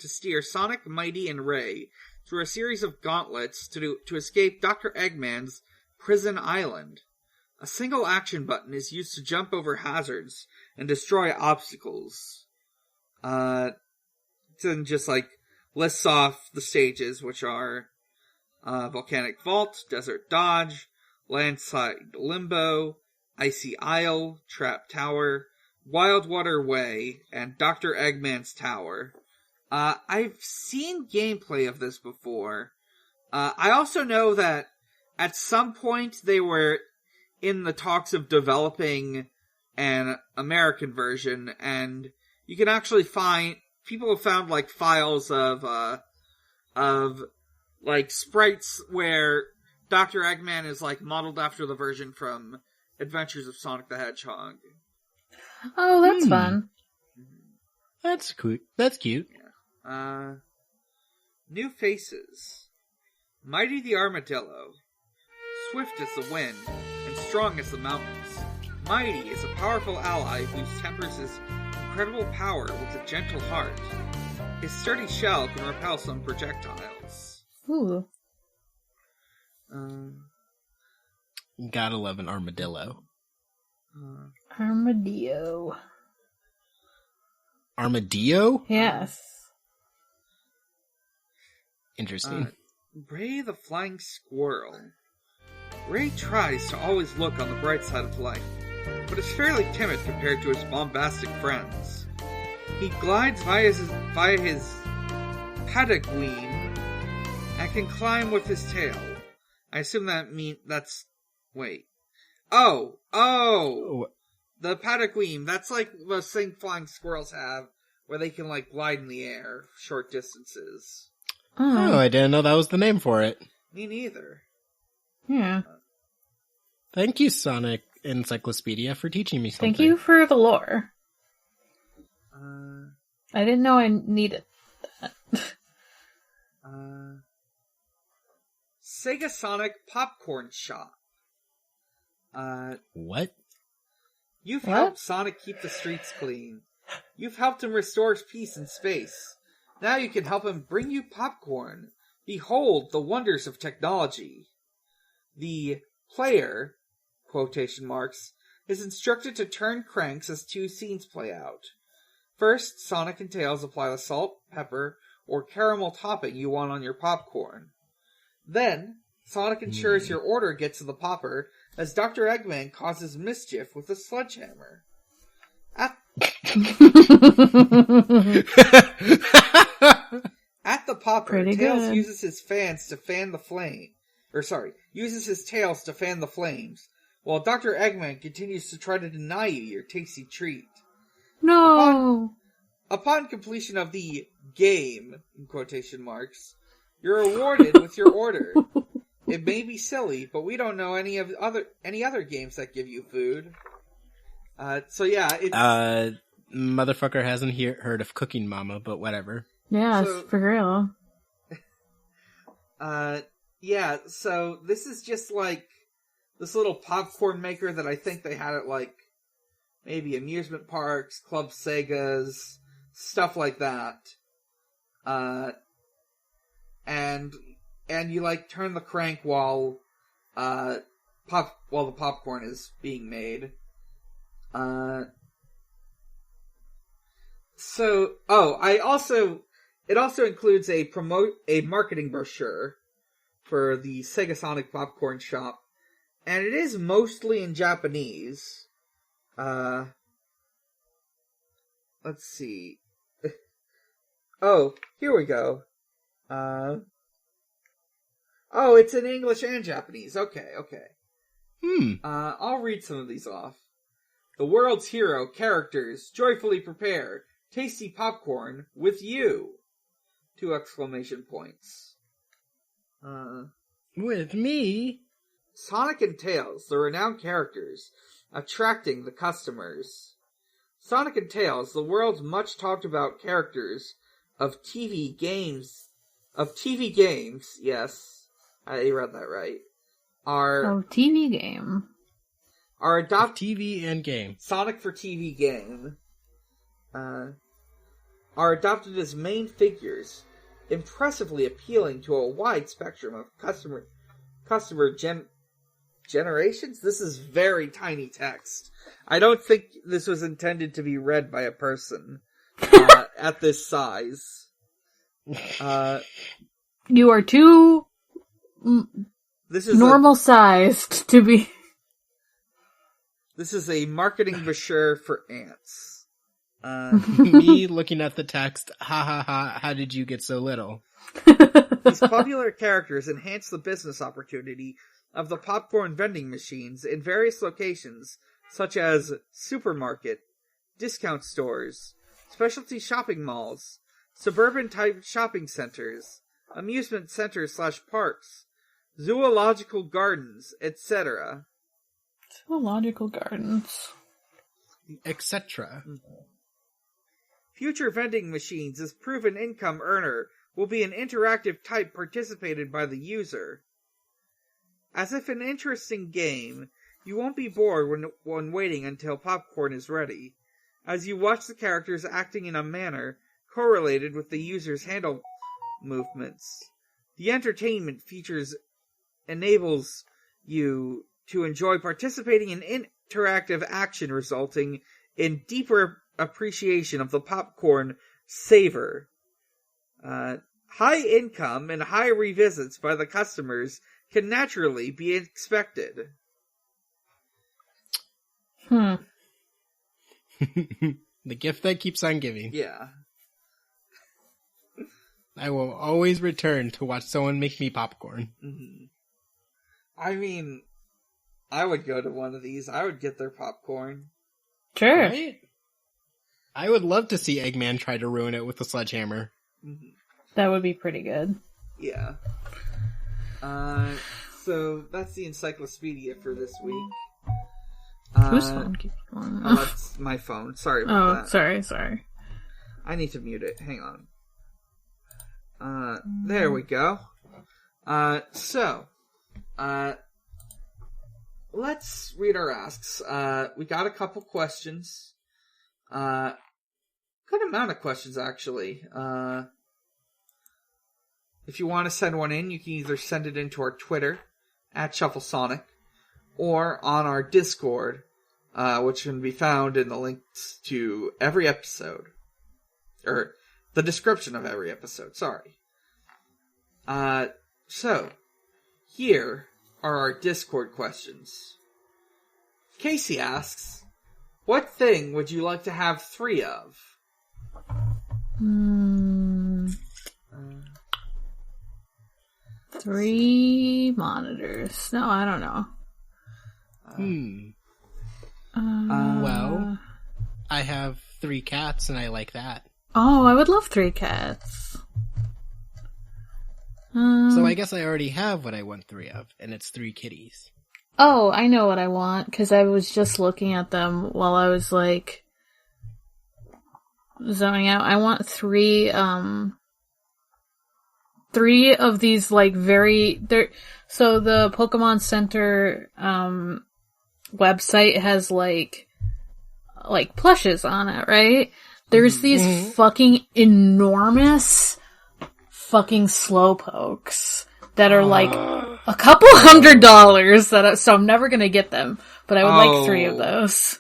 steer Sonic, Mighty, and Ray through a series of gauntlets to escape Dr. Eggman's prison island. A single action button is used to jump over hazards and destroy obstacles. Then just like lists off the stages, which are Volcanic Vault, Desert Dodge, Landslide Limbo, Icy Isle, Trap Tower, Wildwater Way, and Dr. Eggman's Tower. I've seen gameplay of this before. I also know that at some point they were in the talks of developing an American version, and you can actually find, people have found like files of like sprites where Dr. Eggman is like modeled after the version from Adventures of Sonic the Hedgehog. Oh, that's fun. That's cool. That's cute. New faces. Mighty the Armadillo. swift as the wind, and strong as the mountains. Mighty is a powerful ally who tempers his incredible power with a gentle heart. His sturdy shell can repel some projectiles. Ooh. Gotta love an armadillo. Armadillo. Armadillo? Yes. Interesting. Ray the Flying Squirrel. Ray tries to always look on the bright side of life, but is fairly timid compared to his bombastic friends. He glides via his pataguine and can climb with his tail. I assume that's... Wait. Oh! The pataguine, that's like the thing flying squirrels have, where they can, like, glide in the air short distances. Oh, I didn't know that was the name for it. Me neither. Yeah. Thank you, Sonic Encyclopedia, for teaching me something. Thank you for the lore. I didn't know I needed that. Sega Sonic Popcorn Shop. What? You've helped Sonic keep the streets clean. You've helped him restore peace in space. Now you can help him bring you popcorn. Behold the wonders of technology. The player, quotation marks, is instructed to turn cranks as two scenes play out. First, Sonic and Tails apply the salt, pepper, or caramel topping you want on your popcorn. Then, Sonic ensures your order gets to the popper as Dr. Eggman causes mischief with a sledgehammer. At the popper, Pretty Tails good. uses his tails to fan the flames, while Dr. Eggman continues to try to deny you your tasty treat. No! Upon completion of the game, in quotation marks, you're rewarded with your order. It may be silly, but we don't know any other games that give you food. So yeah, it's... Motherfucker hasn't heard of Cooking Mama, but whatever. Yeah, So- it's for real. Yeah, so this is just like this little popcorn maker that I think they had at like maybe amusement parks, Club Segas, stuff like that. And you like turn the crank while the popcorn is being made. It also includes a marketing brochure for the Sega Sonic Popcorn Shop, and it is mostly in Japanese. Let's see. Oh, here we go. It's in English and Japanese. Okay. I'll read some of these off. The world's hero characters joyfully prepare tasty popcorn with you! 2 exclamation points. With me? Sonic and Tails, the renowned characters, attracting the customers. Sonic and Tails, the world's much talked about characters of TV games, yes, I read that right, TV game. are adopted... TV and game. Sonic for TV game, are adopted as main figures, impressively appealing to a wide spectrum of customer generations? This is very tiny text. I don't think this was intended to be read by a person at this size. You are too This is normal sized to be... This is a marketing brochure for ants. Me looking at the text, ha ha ha, how did you get so little? These popular characters enhance the business opportunity of the popcorn vending machines in various locations, such as supermarket, discount stores, specialty shopping malls, suburban-type shopping centers, amusement centers/parks, zoological gardens, etc. Zoological gardens. Etc. Future vending machines as proven income earner will be an interactive type participated by the user. As if an interesting game, you won't be bored when waiting until popcorn is ready, as you watch the characters acting in a manner correlated with the user's handle movements. The entertainment features enables you to enjoy participating in interactive action, resulting in deeper appreciation of the popcorn savor. High income and high revisits by the customers can naturally be expected. The gift that keeps on giving. Yeah. I will always return to watch someone make me popcorn. Mm-hmm. I mean, I would go to one of these. I would get their popcorn. Sure. Right? I would love to see Eggman try to ruin it with a sledgehammer. Mm-hmm. That would be pretty good. Yeah. So that's the encyclopedia for this week. Whose phone keeps going? Oh, that's my phone. Sorry about that. Sorry. I need to mute it. Hang on. There we go. Let's read our asks. We got a couple questions. Good amount of questions, actually. If you want to send one in, you can either send it into our Twitter, @ShuffleSonic, or on our Discord, which can be found in the links to every episode. Or, the description of every episode, sorry. So, here are our Discord questions. Casey asks, what thing would you like to have 3 of? 3 monitors. No, I don't know. Well, I have 3 cats and I like that. Oh, I would love 3 cats. So I guess I already have what I want 3 of, and it's 3 kitties. Oh, I know what I want, because I was just looking at them while I was, like, zoning out. I want 3 of these, like, so the Pokemon Center, website has, like plushes on it, right? There's these fucking enormous fucking slowpokes that are like a couple $100 so I'm never gonna get them, but I would like 3 of those.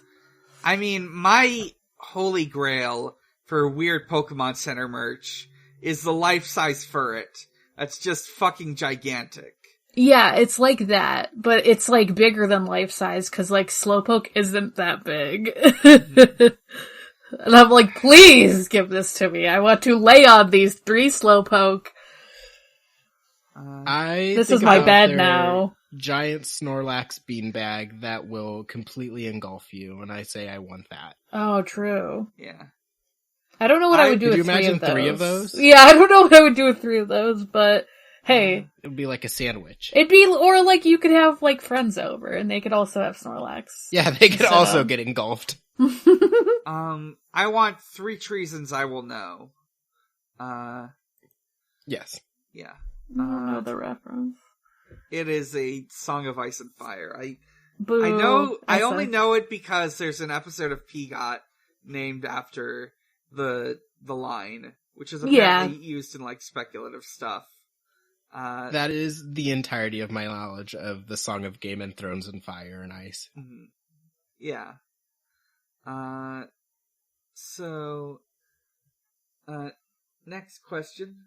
I mean, my holy grail for weird Pokemon Center merch is the life-size ferret. That's just fucking gigantic. Yeah, it's like that, but it's like bigger than life size, cause like Slowpoke isn't that big. And I'm like, please give this to me. I want to lay on these 3 Slowpoke. This is my bed now. Giant Snorlax beanbag that will completely engulf you, and I say I want that. Oh, true. Yeah. I don't know what I would do with 3 of those. Could you imagine 3 of those? Yeah, I don't know what I would do with 3 of those, but hey. It would be like a sandwich. Or like you could have like friends over, and they could also have Snorlax. Yeah, they could also get engulfed. I want 3 treasons I will know. Yes. Yeah. I don't know the reference. It is a Song of Ice and Fire. Boo. I only know it because there's an episode of Peagot named after the line, which is apparently used in like speculative stuff. That is the entirety of my knowledge of the Song of Game and Thrones and Fire and Ice. Mm-hmm. Yeah. Next question.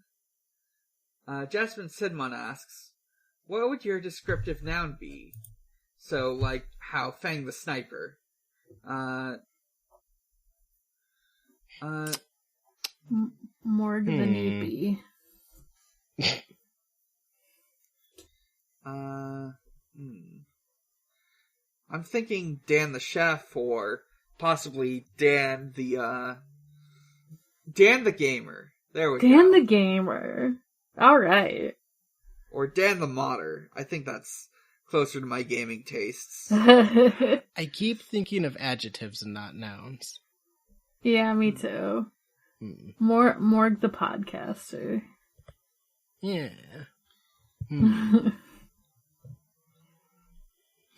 Jasmine Sidmon asks, what would your descriptive noun be? So, like, how Fang the Sniper. Morg the newbie. I'm thinking Dan the Chef, or possibly Dan the Gamer. There we go. Dan the Gamer. Alright. Or Dan the Modder. I think that's closer to my gaming tastes. I keep thinking of adjectives and not nouns. Yeah, me too. Morg the podcaster. Yeah.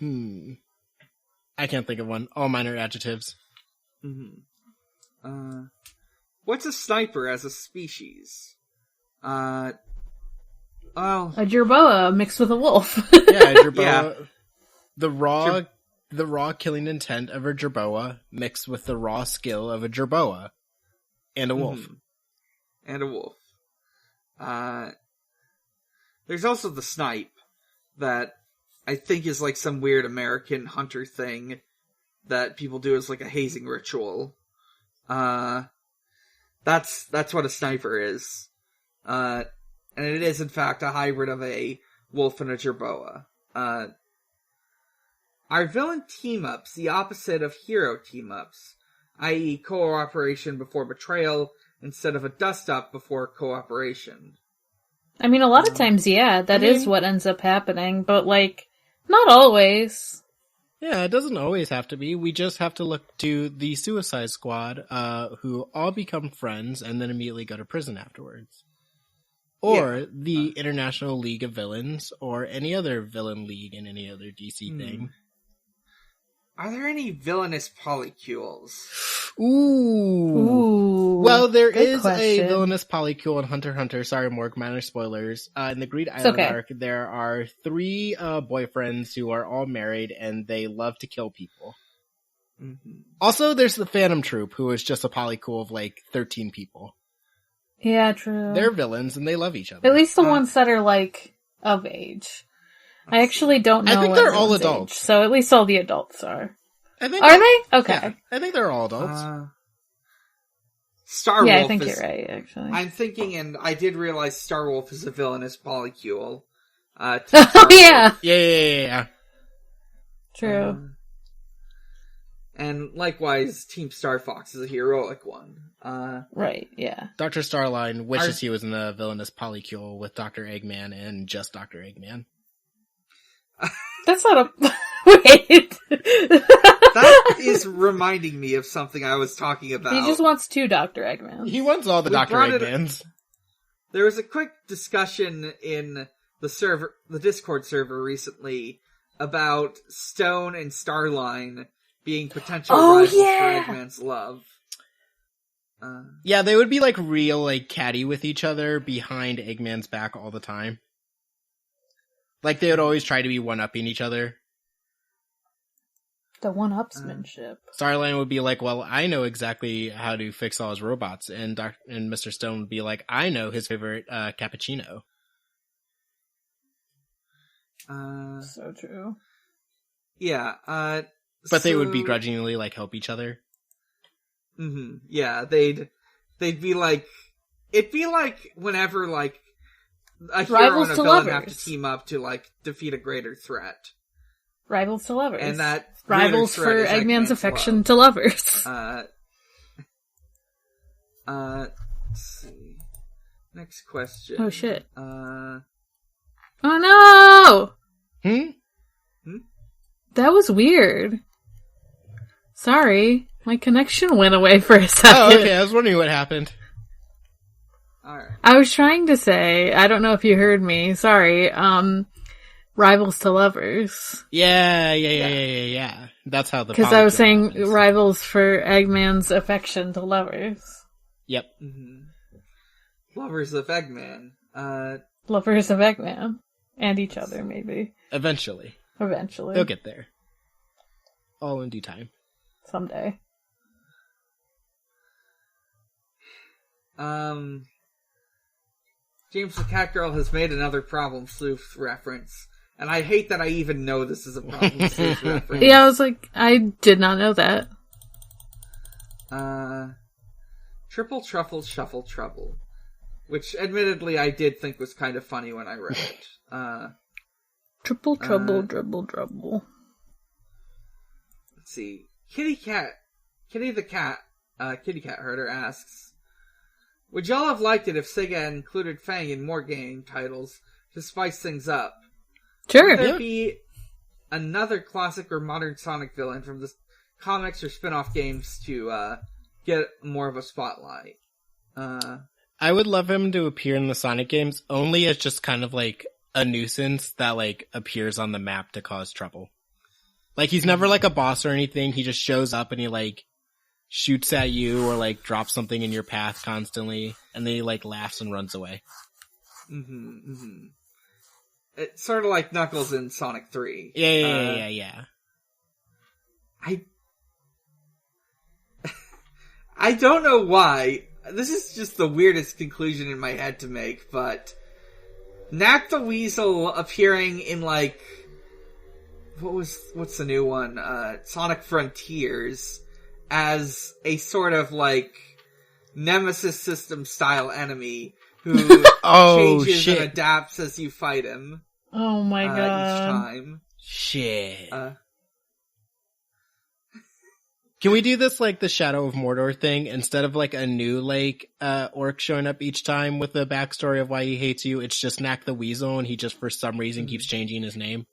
I can't think of one. All minor adjectives. What's a sniper as a species? A jerboa mixed with a wolf. Yeah, jerboa. Yeah. The raw killing intent of a jerboa mixed with the raw skill of a jerboa. And a wolf. And a wolf. There's also the snipe that I think is like some weird American hunter thing that people do as like a hazing ritual. That's what a sniper is. And it is in fact a hybrid of a wolf and a jerboa. Are villain team-ups the opposite of hero team-ups? I.e. cooperation before betrayal instead of a dust-up before cooperation? I mean, a lot of times, yeah, that is what ends up happening, but, like, not always. Yeah, it doesn't always have to be. We just have to look to the Suicide Squad, who all become friends and then immediately go to prison afterwards. Or the International League of Villains, or any other villain league in any other DC thing. Are there any villainous polycules? Ooh. Well, there is question. a villainous polycule in Hunter x Hunter. Sorry, Morg, minor spoilers. In the Greed Island arc, there are 3 boyfriends who are all married, and they love to kill people. Also, there's the Phantom Troop, who is just a polycule of, like, 13 people. Yeah, true. They're villains, and they love each other. At least the ones that are, like, of age. I actually don't know. I think they're all adults. Age, so at least all the adults are. Are they? Okay. Yeah, I think they're all adults. Starwolf. Yeah, I think you're right, actually. I'm thinking, and I did realize Starwolf is a villainous polycule. Oh, yeah! Yeah. True. And likewise, Team Star Fox is a heroic one. Right, yeah. Dr. Starline wishes he was in a villainous polycule with Dr. Eggman and just Dr. Eggman. That's not a... Wait! That is reminding me of something I was talking about. He just wants 2 Dr. Eggmans. He wants all the Dr. Eggmans. There was a quick discussion in the Discord server recently about Stone and Starline being potential rivals for Eggman's love. Yeah, they would be like real, like catty with each other behind Eggman's back all the time. Like they would always try to be one-upping each other. The one-upsmanship. Starline would be like, well, I know exactly how to fix all his robots. And Mr. Stone would be like, I know his favorite cappuccino. So true. Yeah, but they would begrudgingly, like, help each other. Yeah, they'd be like... It'd be like whenever, like, a hero and a villain have to team up to, like, defeat a greater threat. Rivals to lovers. And that rivals for Eggman's affection to lovers. Let's see. Next question. Oh shit. Oh no! That was weird. Sorry. My connection went away for a second. Oh, okay. I was wondering what happened. Alright. I was trying to say, I don't know if you heard me, sorry, rivals to lovers. Yeah. That's how the... Because I was saying happens. Rivals for Eggman's affection to lovers. Yep. Lovers of Eggman. Lovers of Eggman. And each other, maybe. Eventually. They'll get there. All in due time. Someday. James the Cat Girl has made another Problem Sleuth reference. And I hate that I even know this is a Problem Sleuth reference. Yeah, I was like, I did not know that. Triple Truffle Shuffle Trouble. Which, admittedly, I did think was kind of funny when I read it. Triple Trouble, Dribble, Dribble. Let's see. Kitty the Cat Herder asks, would y'all have liked it if Sega had included Fang in more game titles to spice things up? Sure. Would there be another classic or modern Sonic villain from the comics or spin-off games to get more of a spotlight? I would love him to appear in the Sonic games only as just kind of like a nuisance that like appears on the map to cause trouble. Like, he's never, like, a boss or anything. He just shows up and he, like, shoots at you or, like, drops something in your path constantly. And then he, like, laughs and runs away. It's sort of like Knuckles in Sonic 3. Yeah. I don't know why. This is just the weirdest conclusion in my head to make, but Knack the Weasel appearing in, like, what's the new one? Sonic Frontiers, as a sort of, like, Nemesis system style enemy who changes and adapts as you fight him. Oh my god. Each time. Shit. Can we do this like the Shadow of Mordor thing? Instead of like a new like orc showing up each time with the backstory of why he hates you, it's just Knack the Weasel and he just for some reason keeps changing his name.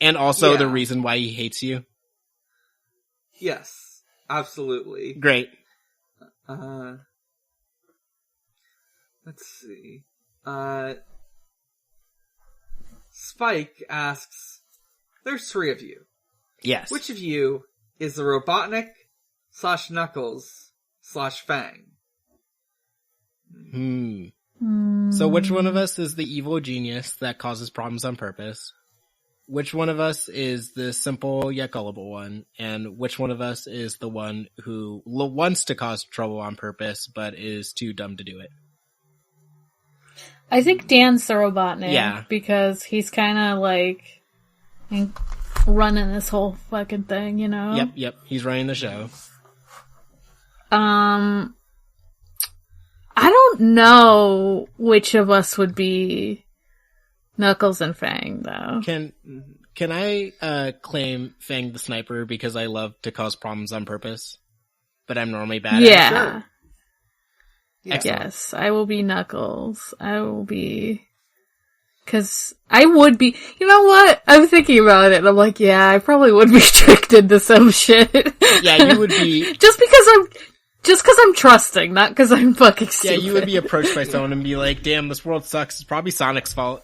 And also the reason why he hates you. Yes, absolutely. Great. Let's see. Spike asks, there's 3 of you. Yes. Which of you is the Robotnik / Knuckles / Fang? So which one of us is the evil genius that causes problems on purpose? Which one of us is the simple yet gullible one? And which one of us is the one who wants to cause trouble on purpose, but is too dumb to do it? I think Dan's the Robotnik. Yeah. Because he's kind of like running this whole fucking thing, you know? Yep. He's running the show. I don't know which of us would be Knuckles and Fang, though. Can I claim Fang the Sniper because I love to cause problems on purpose, but I'm normally bad at it? Yeah. Excellent. Yes, I will be Knuckles. I will be... Because I would be... You know what? I'm thinking about it, and I'm like, yeah, I probably would be tricked into some shit. Yeah, you would be... Just because I'm trusting, not because I'm fucking stupid. Yeah, you would be approached by someone and be like, damn, this world sucks. It's probably Sonic's fault.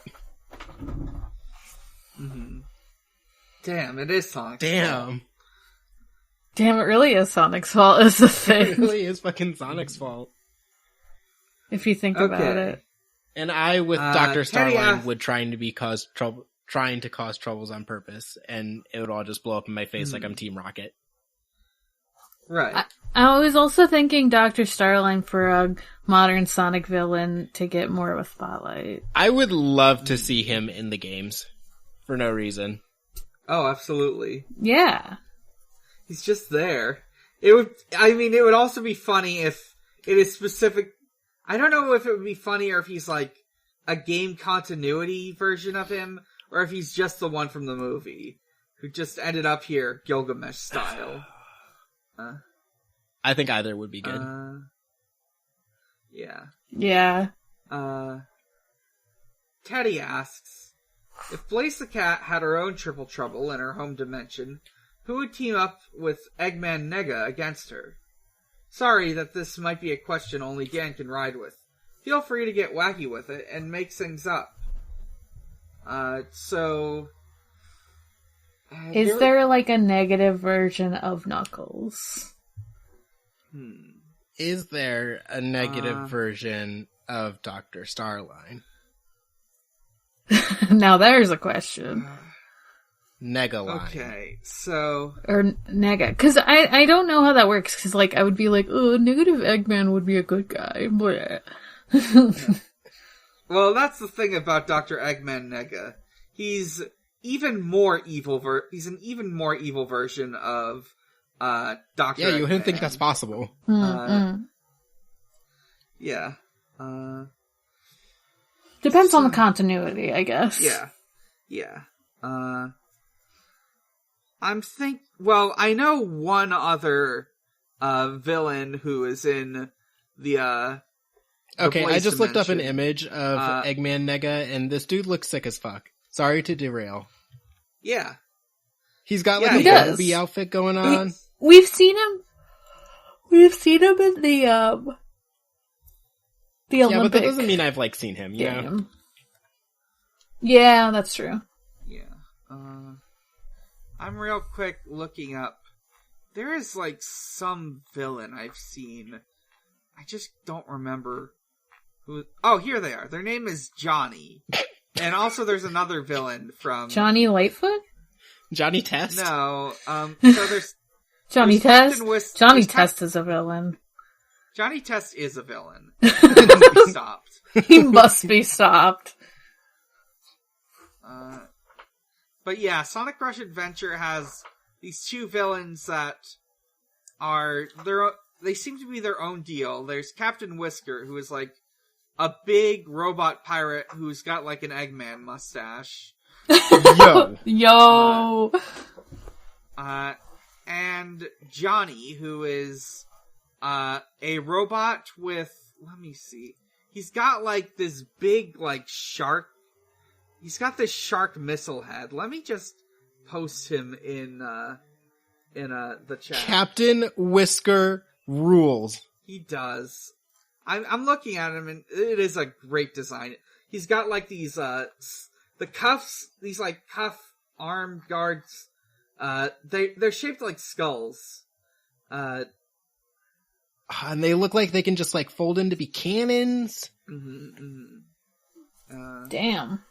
Damn, it is Sonic's fault. Damn, it really is Sonic's fault, is the thing. It really is fucking Sonic's fault. If you think about it. And I, with Dr. Starline, would trying to cause troubles on purpose, and it would all just blow up in my face like I'm Team Rocket. Right. I was also thinking Dr. Starline for a modern Sonic villain to get more of a spotlight. I would love to see him in the games. For no reason. Oh, absolutely. Yeah. He's just there. It would also be funny if it is specific... I don't know if it would be funnier if he's like a game continuity version of him, or if he's just the one from the movie, who just ended up here Gilgamesh style. I think either would be good. Yeah. Yeah. Teddy asks, if Blaze the Cat had her own triple trouble in her home dimension, who would team up with Eggman Nega against her? Sorry that this might be a question only Dan can ride with. Feel free to get wacky with it and make things up. Is there like a negative version of Knuckles? Is there a negative version of Dr. Starline? Now there's a question. Negaline. Okay, so... Or Nega. Because I don't know how that works, because like, I would be like, oh, negative Eggman would be a good guy. Well, that's the thing about Dr. Eggman Nega. He's even more evil. He's an even more evil version of Dr. Yeah, you Eggman. wouldn't think that's possible. Yeah. Depends on the continuity, I guess. Yeah. Well, I know one other villain who is in the Okay, I just looked up an dimension. image of Eggman Nega, and this dude looks sick as fuck. Sorry to derail. Yeah. He's got like he a does. Bumblebee outfit going on. We've seen him in the Olympic Yeah, but that doesn't mean I've like seen him, you know? Yeah, that's true. Yeah. I'm real quick looking up. There is, like, some villain I've seen. I just don't remember who... Oh, here they are. Their name is Johnny. And also there's another villain from... Johnny Lightfoot? Johnny Test? No, so there's... Johnny there's Test? Johnny Test is a villain. Johnny Test is a villain. He must be stopped. He must be stopped. But yeah, Sonic Rush Adventure has these two villains that are they seem to be their own deal. There's Captain Whisker, who is like a big robot pirate who's got like an Eggman mustache. Yo. And Johnny, who is a robot with, let me see. He's got like this big like shark. He's got this shark missile head. Let me just post him in the chat. Captain Whisker rules. He does. I'm looking at him, and it is a great design. He's got like these the cuffs, these like cuff arm guards. They're shaped like skulls. And they look like they can just like fold in to be cannons. Damn.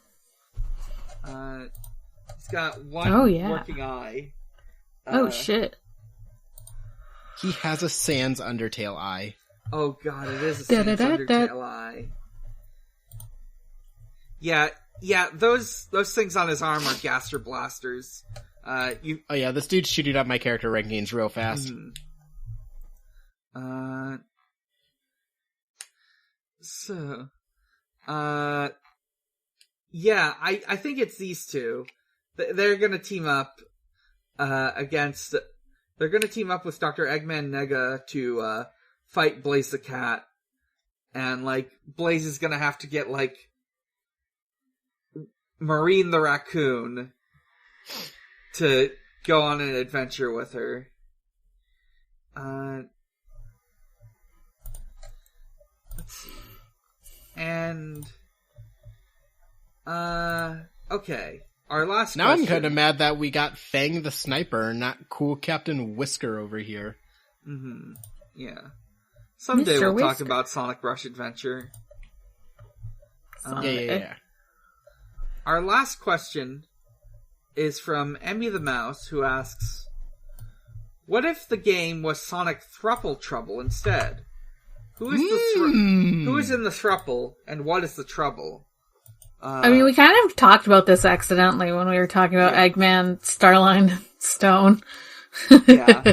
He's got one working eye. Oh shit. He has a Sans Undertale eye. Oh god, it is a Sans Undertale eye. Yeah, those things on his arm are Gaster Blasters. Oh yeah, this dude's shooting up my character rankings real fast. Yeah, I think it's these two. They're gonna team up, they're gonna team up with Dr. Eggman Nega to, fight Blaze the Cat. And, like, Blaze is gonna have to get, like, Marine the Raccoon to go on an adventure with her. Let's see. And... okay. Our last now question. I'm kind of mad that we got Fang the Sniper, not cool Captain Whisker over here. Yeah. Someday Mr. we'll Whisker. talk about Sonic Rush Adventure. Yeah. Our last question is from Emmy the Mouse, who asks, what if the game was Sonic Thruple Trouble instead? Who is who is in the thruple, and what is the trouble? I mean, we kind of talked about this accidentally when we were talking about Eggman, Starline, Stone. Yeah.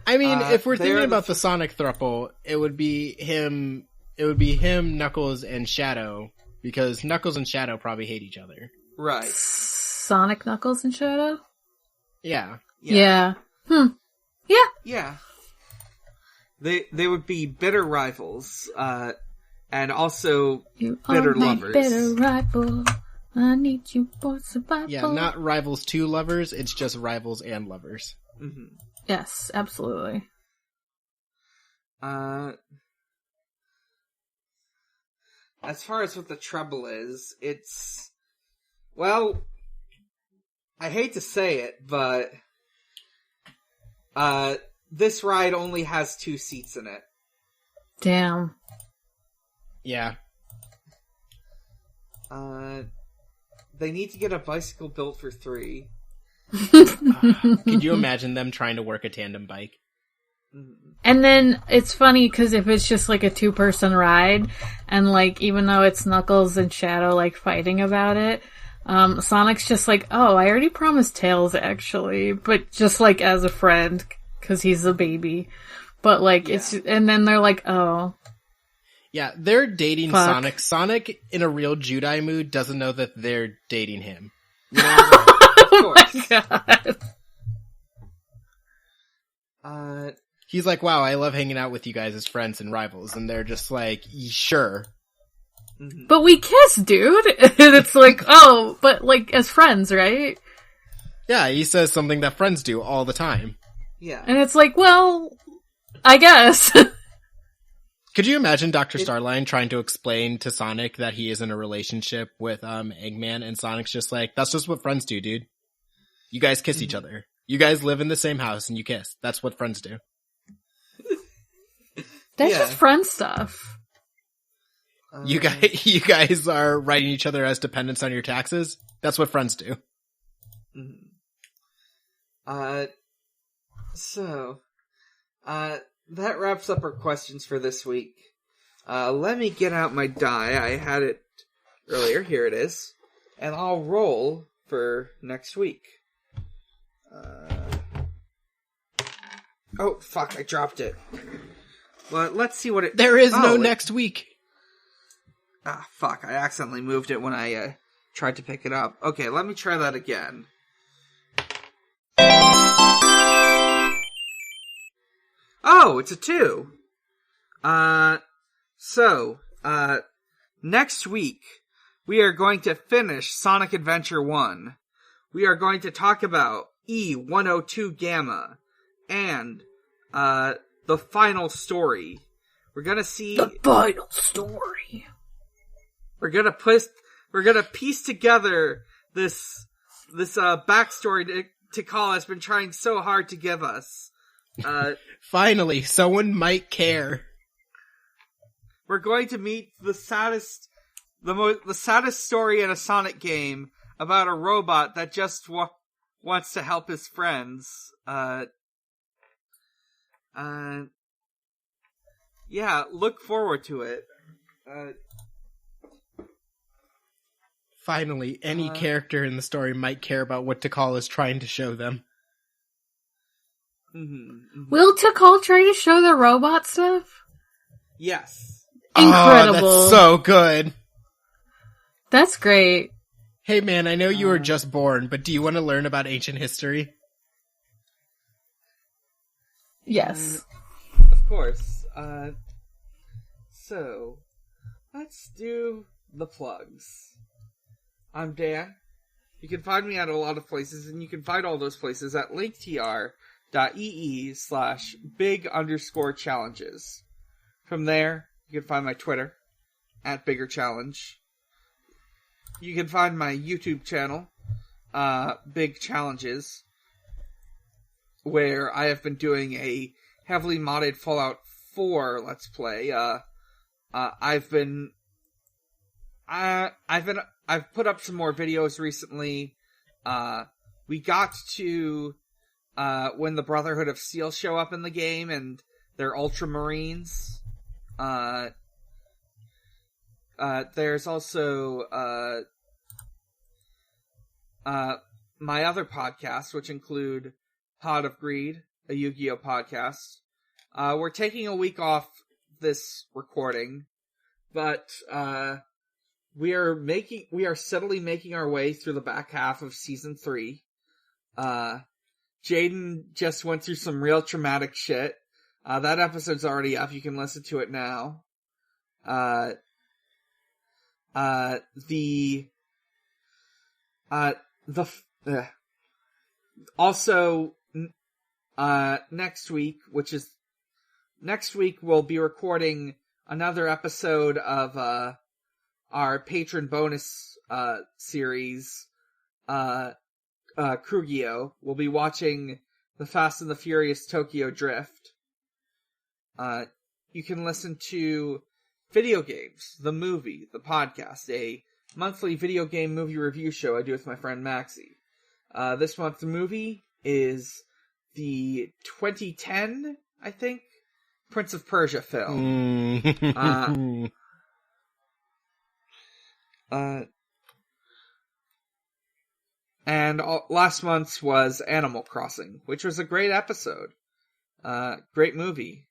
I mean, if we're thinking about the Sonic thruple, it would be him, Knuckles, and Shadow, because Knuckles and Shadow probably hate each other. Right. Sonic, Knuckles, and Shadow? Yeah. Yeah. Yeah. They would be bitter rivals, and also you bitter are my lovers. Bitter rival. I need you for survival. Yeah, not rivals to lovers, it's just rivals and lovers. Yes, absolutely. As far as what the trouble is, it's... Well, I hate to say it, but... this ride only has 2 seats in it. Damn. Yeah. They need to get a bicycle built for 3. Could you imagine them trying to work a tandem bike? And then it's funny because if it's just like a 2-person ride, and like even though it's Knuckles and Shadow like fighting about it, Sonic's just like, oh, I already promised Tails actually, but just like as a friend because he's a baby. But like it's, and then they're like, oh. Yeah, they're dating Fuck. Sonic. Sonic, in a real Judai mood, doesn't know that they're dating him. You know, of course. God. He's like, wow, I love hanging out with you guys as friends and rivals. And they're just like, sure. But we kiss, dude. And it's like, oh, but like as friends, right? Yeah, he says something that friends do all the time. Yeah. And it's like, well, I guess. Could you imagine Dr. Starline trying to explain to Sonic that he is in a relationship with Eggman, and Sonic's just like, that's just what friends do, dude. You guys kiss each other. You guys live in the same house and you kiss. That's what friends do. That's just friend stuff. You guys are writing each other as dependents on your taxes. That's what friends do. So, that wraps up our questions for this week. Let me get out my die. I had it earlier. Here it is. And I'll roll for next week. Oh, fuck, I dropped it. Well, let's see what it... There is no next week. Ah, fuck, I accidentally moved it when I tried to pick it up. Okay, let me try that again. Oh, it's a 2. Next week, we are going to finish Sonic Adventure 1. We are going to talk about E102 Gamma and the final story. We're gonna see the final story. We're gonna piece together this backstory Tikal has been trying so hard to give us. Finally, someone might care. We're going to meet the saddest story in a Sonic game about a robot that just wants to help his friends. Yeah, look forward to it. Finally, any character in the story might care about what Tikal is trying to show them. Will Tikal try to show the robot stuff? Yes. Incredible. Oh, that's so good. That's great. Hey man, I know you were just born, but do you want to learn about ancient history? Yes. Of course. So, let's do the plugs. I'm Dan. You can find me at a lot of places, and you can find all those places at linktr.ee/big_challenges. From there, you can find my Twitter, at Bigger Challenge. You can find my YouTube channel, Big Challenges, where I have been doing a heavily modded Fallout 4 Let's Play. I've put up some more videos recently. We got to when the Brotherhood of Steel show up in the game and they're Ultramarines. There's also my other podcasts, which include Pod of Greed, a Yu-Gi-Oh podcast. We're taking a week off this recording, but we are steadily making our way through the back half of season 3. Jaden just went through some real traumatic shit. That episode's already up. You can listen to it now. Next week we'll be recording another episode of our patron bonus series, Krugio. We'll be watching the Fast and the Furious Tokyo Drift. You can listen to Video Games, the movie, the podcast, a monthly video game movie review show I do with my friend Maxie. This month the movie is the 2010, I think, Prince of Persia film. And last month's was Animal Crossing, which was a great episode. Great movie.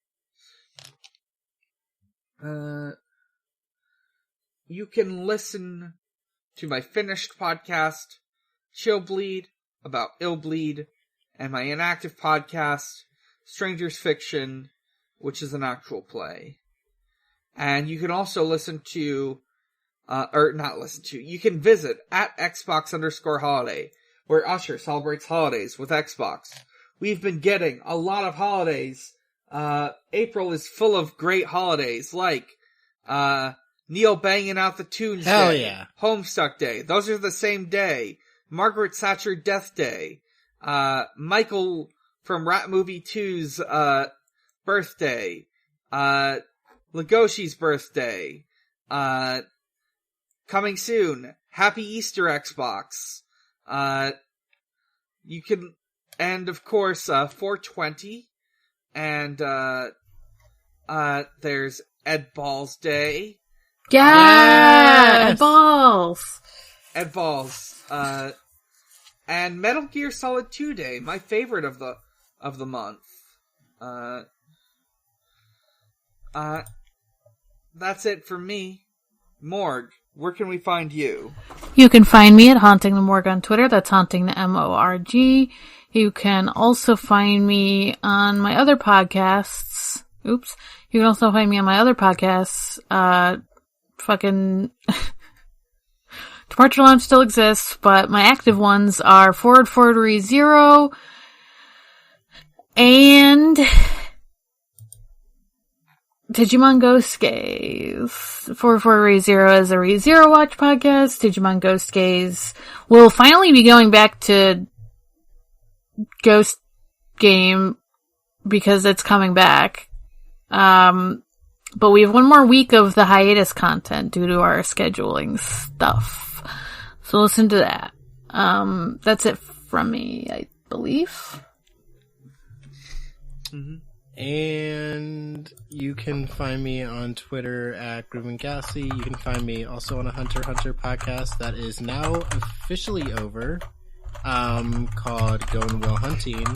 You can listen to my finished podcast, Chill Bleed, about Ill Bleed, and my inactive podcast, Stranger's Fiction, which is an actual play. And you can also listen to, you can visit at Xbox_holiday, where Usher celebrates holidays with Xbox. We've been getting a lot of holidays. April is full of great holidays, like, Neil banging out the tunes Hell day, yeah. Homestuck Day. Those are the same day. Margaret Thatcher Death Day. Michael from Rat Movie 2's birthday, Legoshi's birthday, coming soon, Happy Easter Xbox, you can, and of course, 420, and, there's Ed Balls Day. Yeah! Ed Balls! Ed Balls, and Metal Gear Solid 2 Day, my favorite of the month. That's it for me. Morg, where can we find you? You can find me at Haunting the Morg on Twitter. That's Haunting the MORG. You can also find me on my other podcasts. Oops. You can also find me on my other podcasts. Fucking Departure Lounge still exists, but my active ones are Forward ReZero and Digimon Ghost Gaze. Forward ReZero is a ReZero Watch podcast. Digimon Ghost Gaze will finally be going back to Ghost Game because it's coming back. But we have one more week of the hiatus content due to our scheduling stuff. So listen to that. That's it from me, I believe. Mm-hmm. And you can find me on Twitter at Groovin' Galaxy. You can find me also on a Hunter x Hunter podcast that is now officially over, called Going Will Hunting.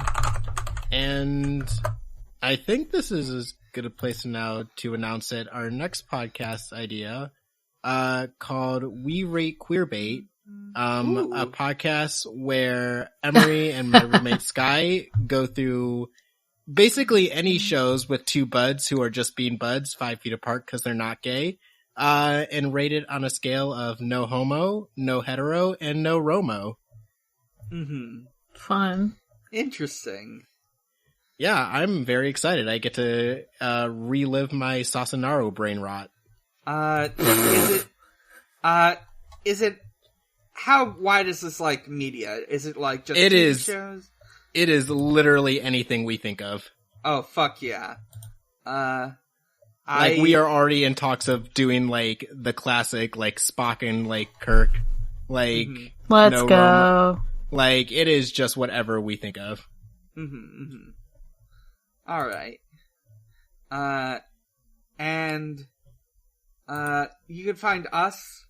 And I think this is as good a place now to announce it. Our next podcast idea, called We Rate Queerbait, a podcast where Emery and my roommate Sky go through basically any shows with two buds who are just being buds 5 feet apart because they're not gay, and rate it on a scale of no homo, no hetero, and no romo. Mm-hmm. Fun. Interesting. Yeah, I'm very excited. I get to relive my Sasanaro brain rot. Is it, how wide is this, like, media? Is it, like, just it TV is, shows? It is literally anything we think of. Oh, fuck yeah. We are already in talks of doing, like, the classic, like, Spock and, like, Kirk. Like, let's go. Romo. Like, it is just whatever we think of. Alright. And you can find us,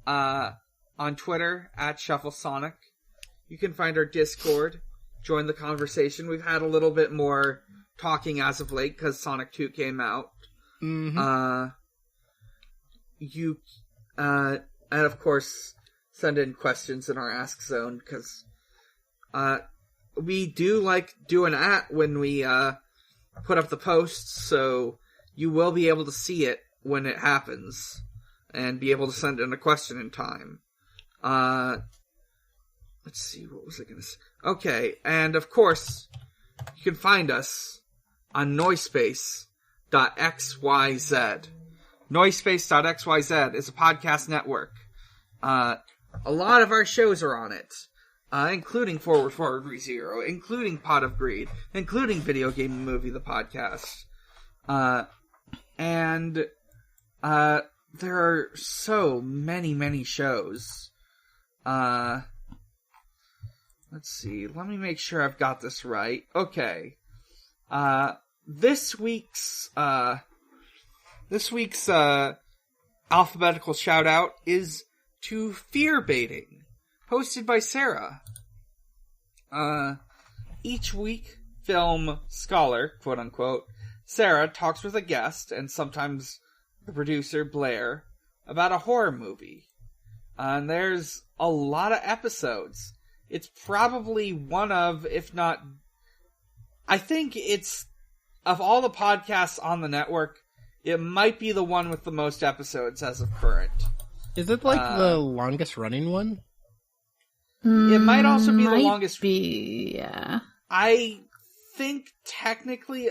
on Twitter at ShuffleSonic. You can find our Discord. Join the conversation. We've had a little bit more talking as of late because Sonic 2 came out. And of course, send in questions in our Ask Zone because we do like doing that when we put up the posts, so you will be able to see it when it happens and be able to send in a question in time. Let's see, what was I going to say? Okay, and of course, you can find us on Noisepace.xyz. Noisepace.xyz is a podcast network. A lot of our shows are on it, including Forward ReZero, including Pot of Greed, including Video Game Movie, the podcast. And there are so many shows. Let's see. Let me make sure I've got this right. Okay. This week's alphabetical shout out is to Fear Baiting, hosted by Sarah. Each week, film scholar, quote unquote, Sarah talks with a guest, and sometimes the producer, Blair, about a horror movie. And there's a lot of episodes. It's probably one of, if not, I think it's, of all the podcasts on the network, it might be the one with the most episodes as of current. Is it like the longest running one? It might also be the longest. Yeah. I think technically,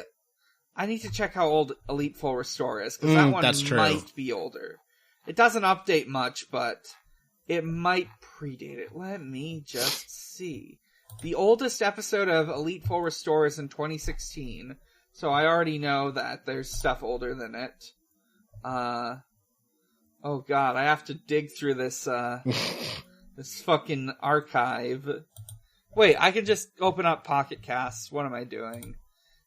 I need to check how old Elite Full Restore is, because that one might be older. It doesn't update much, but it might predate it. Let me just see. the oldest episode of Elite Four Restore is in 2016, so I already know that there's stuff older than it. Oh god, I have to dig through this, this fucking archive. Wait, I can just open up Pocket Casts. What am I doing?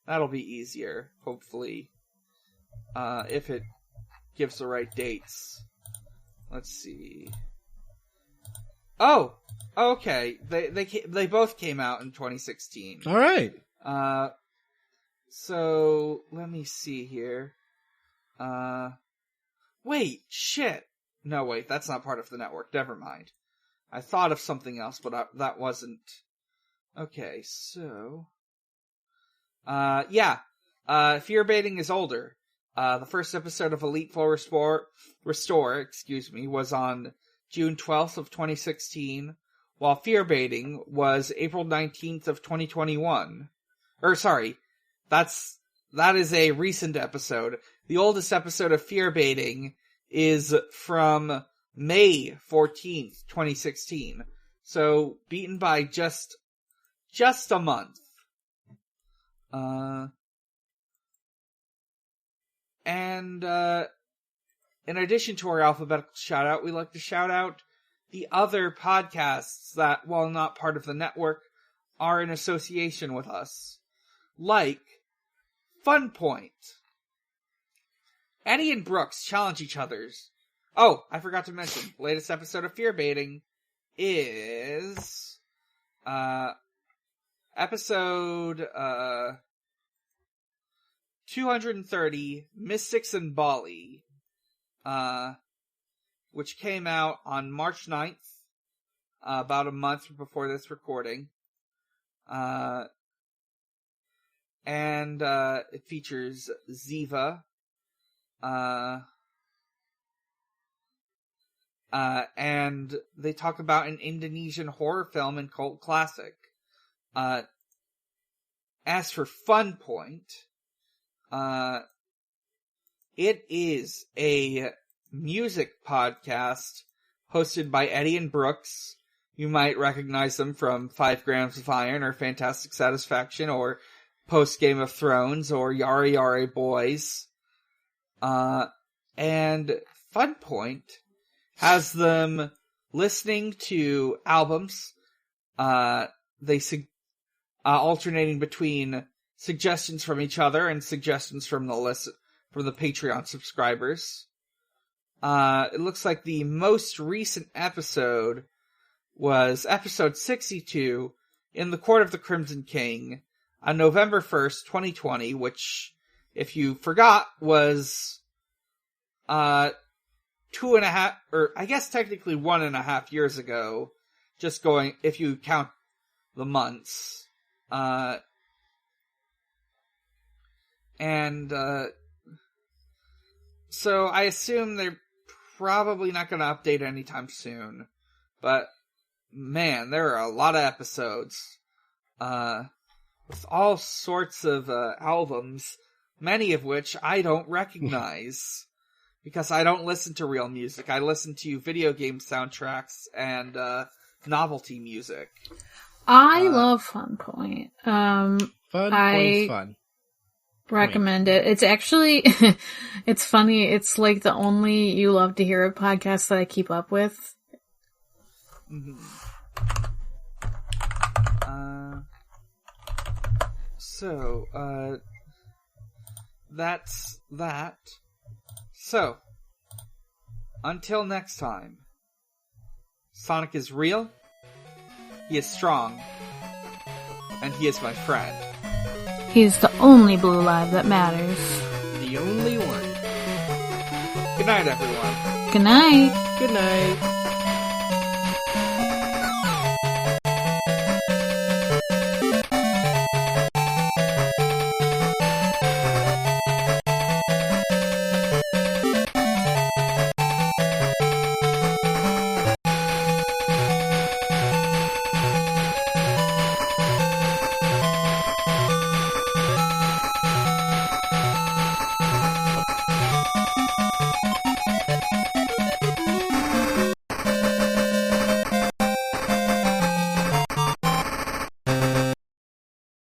That'll be easier, hopefully. If it gives the right dates. Let's see. Oh! Okay. They both came out in 2016. Alright. So, let me see here. Wait, shit! No, wait, that's not part of the network. Never mind. I thought of something else, but that wasn't. Okay, so... Fear Baiting is older. The first episode of Elite Four Restore, was on June 12th of 2016, while Fear Baiting was April 19th of 2021. That is a recent episode. The oldest episode of Fear Baiting is from May 14th, 2016. So, beaten by just a month. In addition to our alphabetical shout-out, we like to shout out the other podcasts that, while not part of the network, are in association with us. Like Fun Point. Eddie and Brooks challenge each other's. Oh, I forgot to mention, latest episode of Fear Baiting is episode 230, Mystics and Bali, which came out on March 9th, about a month before this recording. And it features Ziva, and they talk about an Indonesian horror film and cult classic. As for Fun Point, it is a music podcast hosted by Eddie and Brooks. You might recognize them from 5 Grams of Iron or Fantastic Satisfaction or post Game of Thrones or Yara Yara Boys. And Fun Point has them listening to albums. Alternating between suggestions from each other and suggestions from the Patreon subscribers. It looks like the most recent episode was episode 62, In the Court of the Crimson King, on November 1st, 2020, which, if you forgot, was 2.5, or I guess technically 1.5 years ago, just going, if you count the months. So I assume they're probably not going to update anytime soon. But, man, there are a lot of episodes. With all sorts of albums, many of which I don't recognize. Because I don't listen to real music. I listen to video game soundtracks and novelty music. I love Fun Point. Point's fun. Recommend it. It's actually, it's funny. It's like the only You Love to Hear It podcast that I keep up with. Mm-hmm. That's that. So, until next time, Sonic is real, he is strong, and he is my friend. He's the only blue live that matters. The only one. Good night, everyone. Good night. Good night.